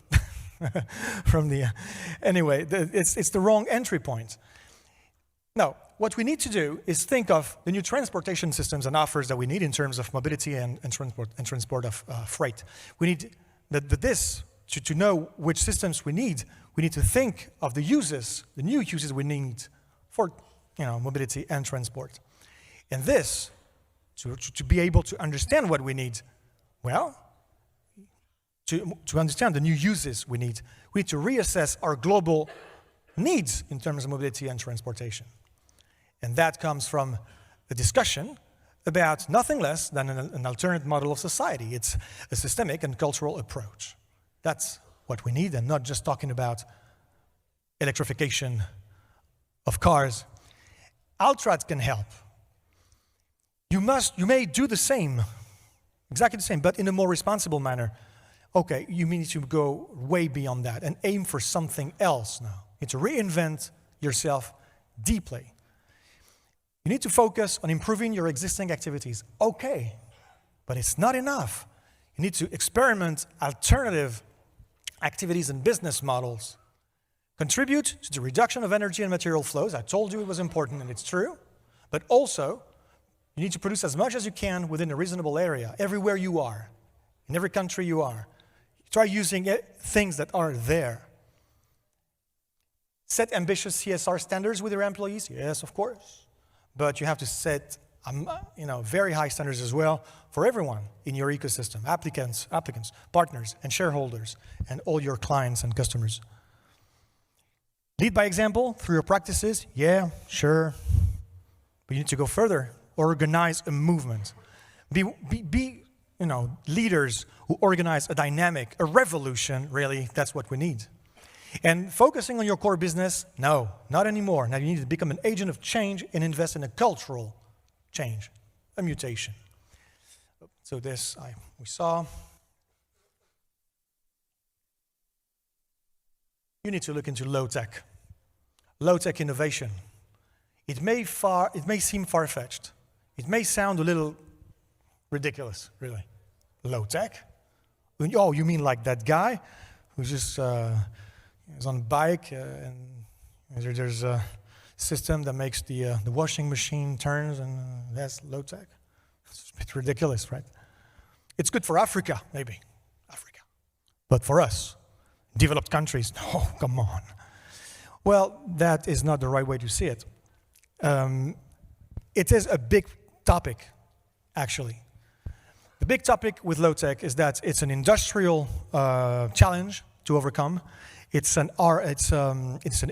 Anyway, it's the wrong entry point. Now, what we need to do is think of the new transportation systems and offers that we need in terms of mobility and transport of freight. We need to know which systems we need to think of the new uses we need for mobility and transport. And this, to be able to understand what we need, well, to understand the new uses we need to reassess our global needs in terms of mobility and transportation. And that comes from a discussion about nothing less than an alternate model of society. It's a systemic and cultural approach. That's what we need, and not just talking about electrification of cars. Altrad can help. You may do the same, exactly the same, but in a more responsible manner. Okay, you need to go way beyond that and aim for something else now. You need to reinvent yourself deeply. You need to focus on improving your existing activities. Okay, but it's not enough. You need to experiment alternative activities and business models. Contribute to the reduction of energy and material flows. I told you it was important, and it's true. But also, you need to produce as much as you can within a reasonable area, everywhere you are, in every country you are. Try using things that are there. Set ambitious CSR standards with your employees. Yes, of course. But you have to set very high standards as well for everyone in your ecosystem, applicants, partners, and shareholders, and all your clients and customers. Lead by example through your practices. Yeah, sure. But you need to go further. Organize a movement. Be leaders who organize a dynamic, a revolution, really, that's what we need. And focusing on your core business, no, not anymore. Now you need to become an agent of change and invest in a cultural change, a mutation. So this we saw. You need to look into low-tech innovation. It may seem far-fetched. It may sound a little ridiculous, really. Low-tech? Oh, you mean like that guy who's just is on a bike and there's a system that makes the washing machine turns, and that's low-tech? It's a bit ridiculous, right? It's good for Africa, maybe. Africa. But for us, developed countries, no, come on. Well, that is not the right way to see it. It is a big topic, actually. The big topic with low-tech is that it's an industrial challenge to overcome. It's an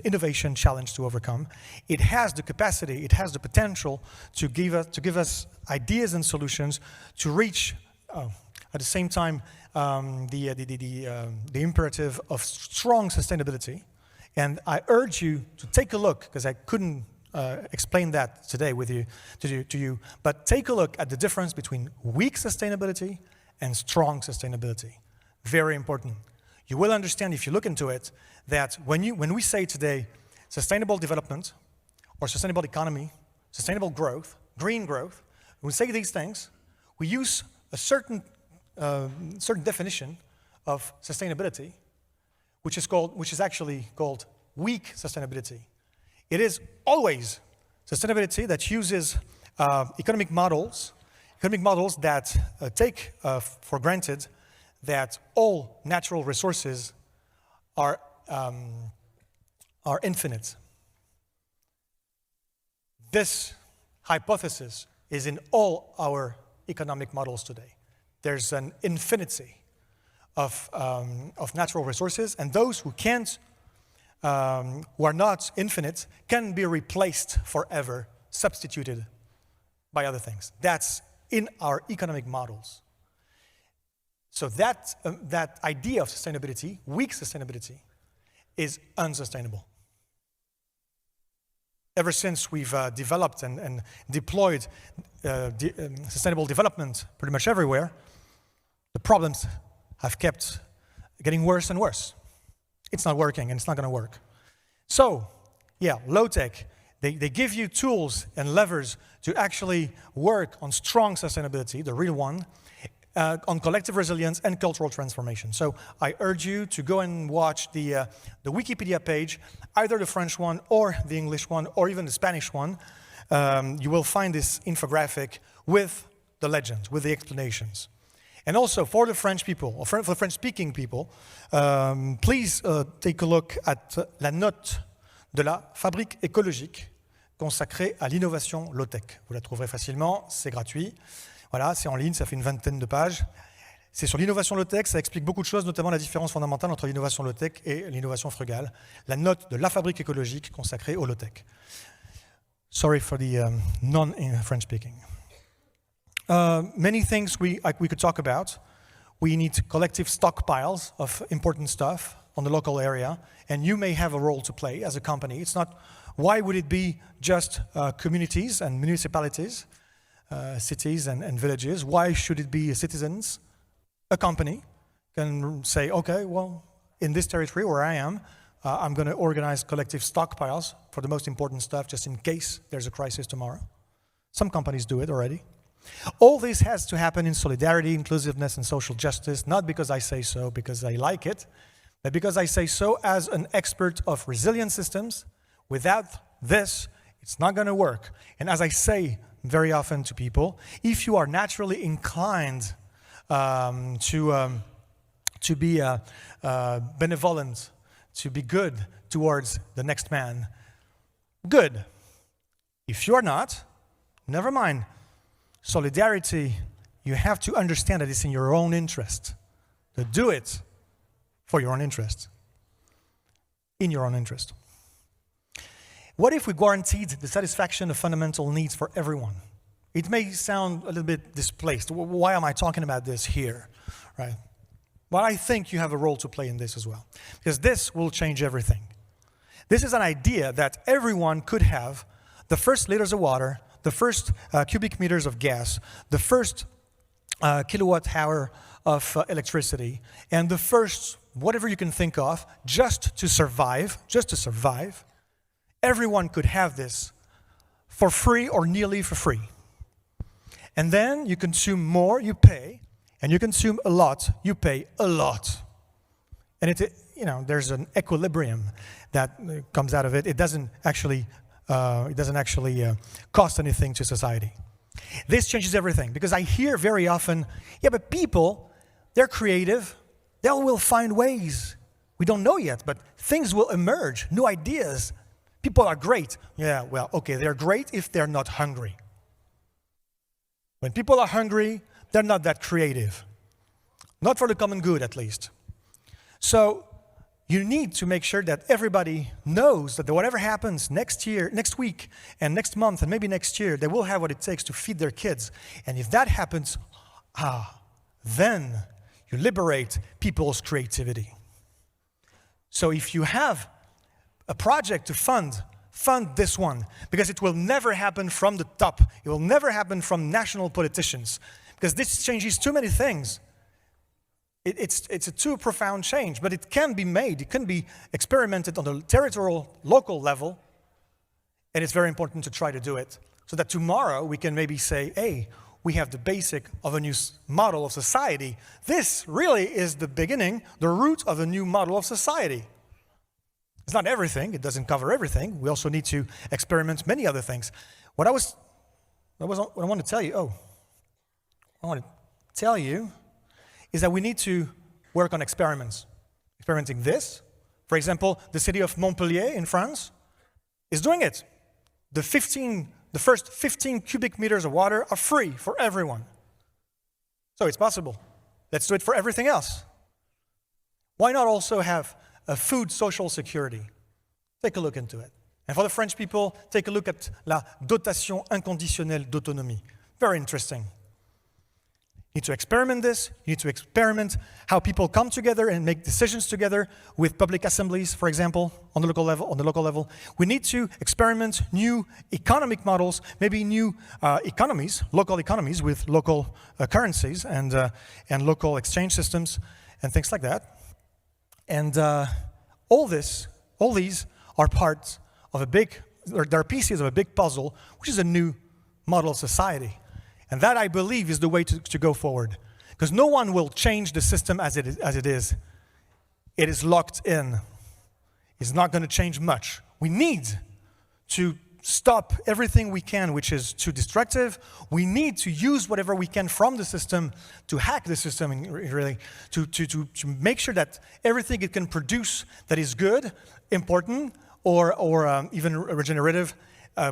innovation challenge to overcome. It has the capacity, it has the potential to give us ideas and solutions to reach, at the same time, the imperative of strong sustainability. And I urge you to take a look, because I couldn't explain that today to you, but take a look at the difference between weak sustainability and strong sustainability. Very important. You will understand, if you look into it, that when we say today sustainable development or sustainable economy, sustainable growth, green growth, when we say these things, we use a certain definition of sustainability, which is actually called weak sustainability. It is always sustainability that uses economic models that take for granted that all natural resources are infinite. This hypothesis is in all our economic models today. There's an infinity of natural resources, and those who can't, who are not infinite, can be replaced forever, substituted by other things. That's in our economic models. So that idea of sustainability, weak sustainability, is unsustainable. Ever since we've developed and deployed sustainable development pretty much everywhere, the problems have kept getting worse and worse. It's not working, and it's not going to work. So, yeah, low-tech, they give you tools and levers to actually work on strong sustainability, the real one, on collective resilience and cultural transformation. So I urge you to go and watch the Wikipedia page, either the French one or the English one or even the Spanish one. You will find this infographic with the legends, with the explanations. And also for the French people, or for the French-speaking people, please take a look at la note de la fabrique écologique consacrée à l'innovation low-tech. Vous la trouverez facilement, c'est gratuit. Voilà, c'est en ligne, ça fait une vingtaine de pages. C'est sur l'innovation low-tech, ça explique beaucoup de choses, notamment la différence fondamentale entre l'innovation low-tech et l'innovation frugale. La note de la fabrique écologique consacrée au low-tech. Sorry for the non-French speaking. Many things we could talk about. We need collective stockpiles of important stuff on the local area, and you may have a role to play as a company. It's not, why would it be just communities and municipalities, cities and villages? Why should it be citizens? A company can say, okay, well, in this territory where I am, I'm going to organize collective stockpiles for the most important stuff just in case there's a crisis tomorrow. Some companies do it already. All this has to happen in solidarity, inclusiveness, and social justice, not because I say so, because I like it, but because I say so as an expert of resilient systems. Without this, it's not going to work. And as I say very often to people, if you are naturally inclined to be benevolent, to be good towards the next man, good. If you're not, never mind. Solidarity, you have to understand that it's in your own interest. To do it for your own interest. In your own interest. What if we guaranteed the satisfaction of fundamental needs for everyone? It may sound a little bit displaced. Why am I talking about this here? Right? But I think you have a role to play in this as well. Because this will change everything. This is an idea that everyone could have the first liters of water, the first cubic meters of gas, the first kilowatt hour of electricity, and the first whatever you can think of, just to survive. Everyone could have this for free or nearly for free. And then you consume more, you pay, and you consume a lot, you pay a lot. And there's an equilibrium that comes out of it. It doesn't actually cost anything to society. This changes everything, because I hear very often, yeah, but people, they're creative. They will find ways. We don't know yet, but things will emerge, new ideas. People are great. Yeah, well, okay, they're great if they're not hungry. When people are hungry, they're not that creative. Not for the common good, at least. So you need to make sure that everybody knows that whatever happens next year, next week, and next month, and maybe next year, they will have what it takes to feed their kids. And if that happens, then you liberate people's creativity. So if you have a project to fund this one, because it will never happen from the top. It will never happen from national politicians, because this changes too many things. It's a too profound change, but it can be made. It can be experimented on the territorial, local level, and it's very important to try to do it, so that tomorrow we can maybe say, hey, we have the basic of a new model of society. This really is the beginning, the root of a new model of society. It's not everything, it doesn't cover everything. We also need to experiment many other things. What I want to tell you is that we need to work on experiments. Experimenting this. For example, the city of Montpellier in France is doing it. The first 15 cubic meters of water are free for everyone. So it's possible. Let's do it for everything else. Why not also have a food social security? Take a look into it. And for the French people, take a look at la dotation inconditionnelle d'autonomie. Very interesting. You need to experiment this. You need to experiment how people come together and make decisions together with public assemblies, for example, on the local level. We need to experiment new economic models, maybe new economies, local economies with local currencies and local exchange systems and things like that. And all these are parts of they're pieces of a big puzzle, which is a new model of society. And that, I believe, is the way to go forward. Because no one will change the system as it is. It is locked in. It's not going to change much. We need to stop everything we can, which is too destructive. We need to use whatever we can from the system to hack the system, really, to make sure that everything it can produce that is good, important, or even regenerative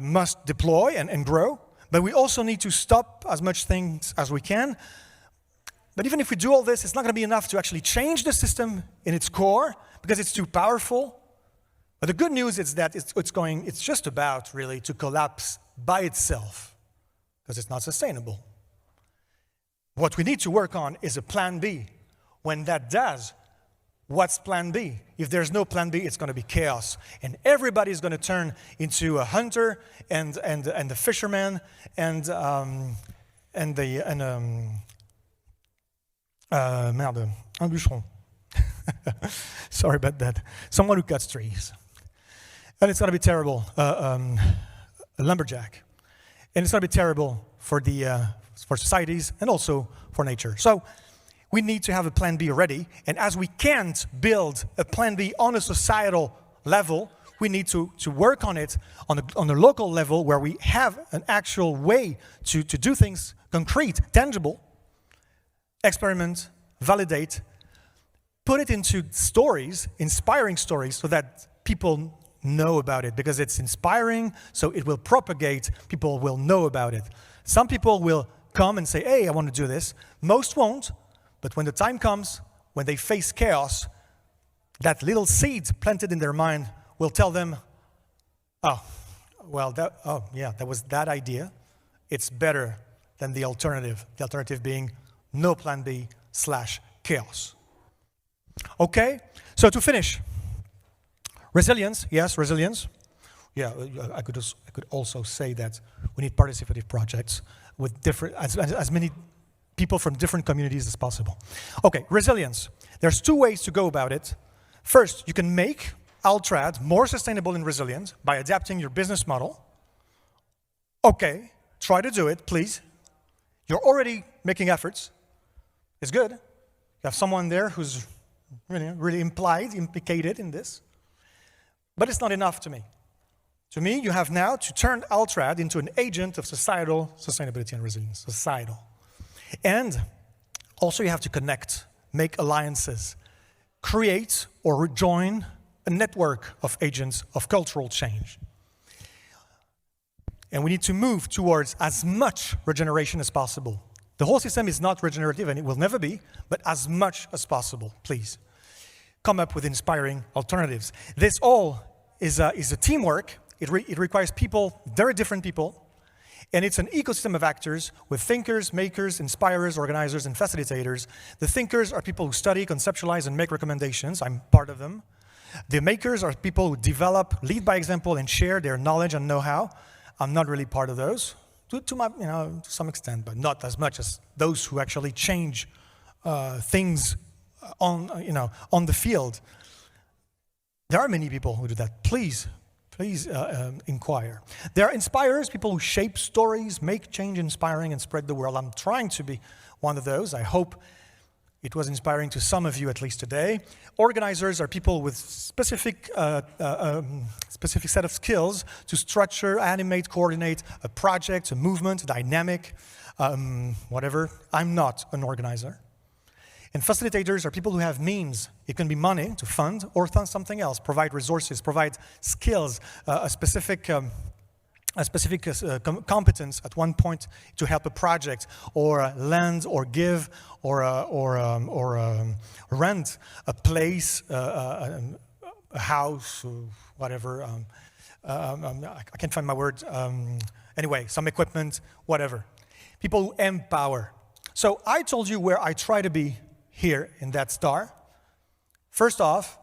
must deploy and grow. But we also need to stop as much things as we can. But even if we do all this, it's not going to be enough to actually change the system in its core because it's too powerful. But the good news is that it's just about really to collapse by itself because it's not sustainable. What we need to work on is a plan B. When that does, what's plan B? If there's no plan B, it's going to be chaos. And everybody's going to turn into a hunter and the fisherman and un bûcheron. Sorry about that. Someone who cuts trees. And it's going to be terrible. A lumberjack. And it's going to be terrible for societies and also for nature. So we need to have a plan B ready, and as we can't build a plan B on a societal level, we need to work on it on the local level where we have an actual way to do things concrete, tangible, experiment, validate, put it into stories, inspiring stories, so that people know about it, because it's inspiring, so it will propagate, people will know about it. Some people will come and say, hey, I want to do this. Most won't. But when the time comes, when they face chaos, that little seed planted in their mind will tell them, that was that idea. It's better than the alternative. The alternative being no plan B / chaos. Okay, so to finish, resilience, yes, resilience. Yeah, I could also say that we need participative projects with as many people from different communities as possible. Okay, resilience. There's two ways to go about it. First, you can make Altrad more sustainable and resilient by adapting your business model. Okay, try to do it, please. You're already making efforts. It's good. You have someone there who's really implicated in this. But it's not enough to me. To me, you have now to turn Altrad into an agent of societal sustainability and resilience. Societal. And also you have to connect, make alliances, create or join a network of agents of cultural change. And we need to move towards as much regeneration as possible. The whole system is not regenerative, and it will never be, but as much as possible, please. Come up with inspiring alternatives. This all is a teamwork. It requires people, very different people, and it's an ecosystem of actors with thinkers, makers, inspirers, organizers, and facilitators. The thinkers are people who study, conceptualize, and make recommendations. I'm part of them. The makers are people who develop, lead by example, and share their knowledge and know-how. I'm not really part of those, to some extent, but not as much as those who actually change things on the field. There are many people who do that. Please please inquire. There are inspirers, people who shape stories, make change inspiring, and spread the world. I'm trying to be one of those. I hope it was inspiring to some of you, at least today. Organizers are people with specific set of skills to structure, animate, coordinate a project, a movement, a dynamic, whatever. I'm not an organizer. And facilitators are people who have means. It can be money to fund or fund something else, provide resources, provide skills, a specific competence at one point to help a project, or lend, or give, or rent a place, a house, or whatever. I can't find my word. Anyway, some equipment, whatever. People who empower. So I told you where I try to be here in that star. First off,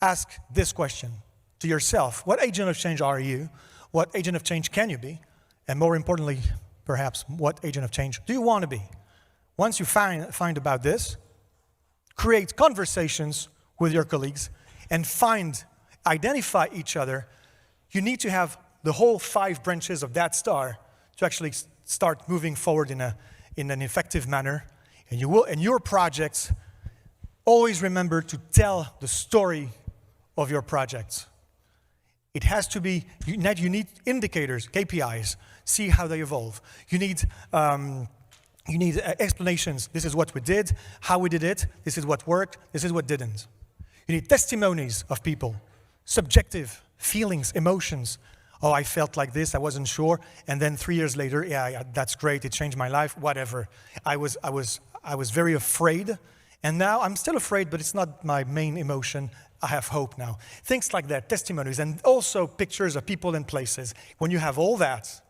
ask this question to yourself. What agent of change are you? What agent of change can you be? And more importantly, perhaps, what agent of change do you want to be? Once you find about this, create conversations with your colleagues and identify each other. You need to have the whole 5 branches of that star to actually start moving forward in an effective manner. And you will, in your projects, always remember to tell the story of your projects. It has to be, you need indicators, KPIs, see how they evolve. You need explanations. This is what we did, how we did it, this is what worked, this is what didn't. You need testimonies of people, subjective feelings, emotions. Oh, I felt like this, I wasn't sure, and then 3 years later, yeah, that's great, it changed my life, whatever. I was very afraid, and now I'm still afraid, but it's not my main emotion. I have hope now. Things like that, testimonies, and also pictures of people and places. When you have all that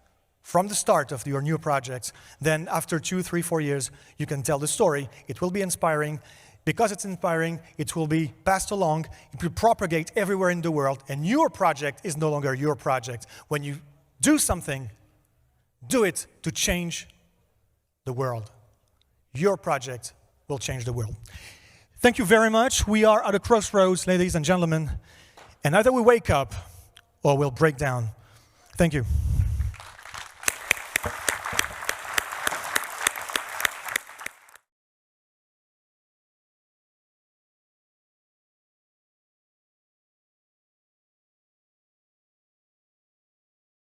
from the start of your new projects, then after 2, 3, 4 years, you can tell the story. It will be inspiring. Because it's inspiring, it will be passed along, it will propagate everywhere in the world, and your project is no longer your project. When you do something, do it to change the world. Your project will change the world. Thank you very much. We are at a crossroads, ladies and gentlemen, and either we wake up or we'll break down. Thank you.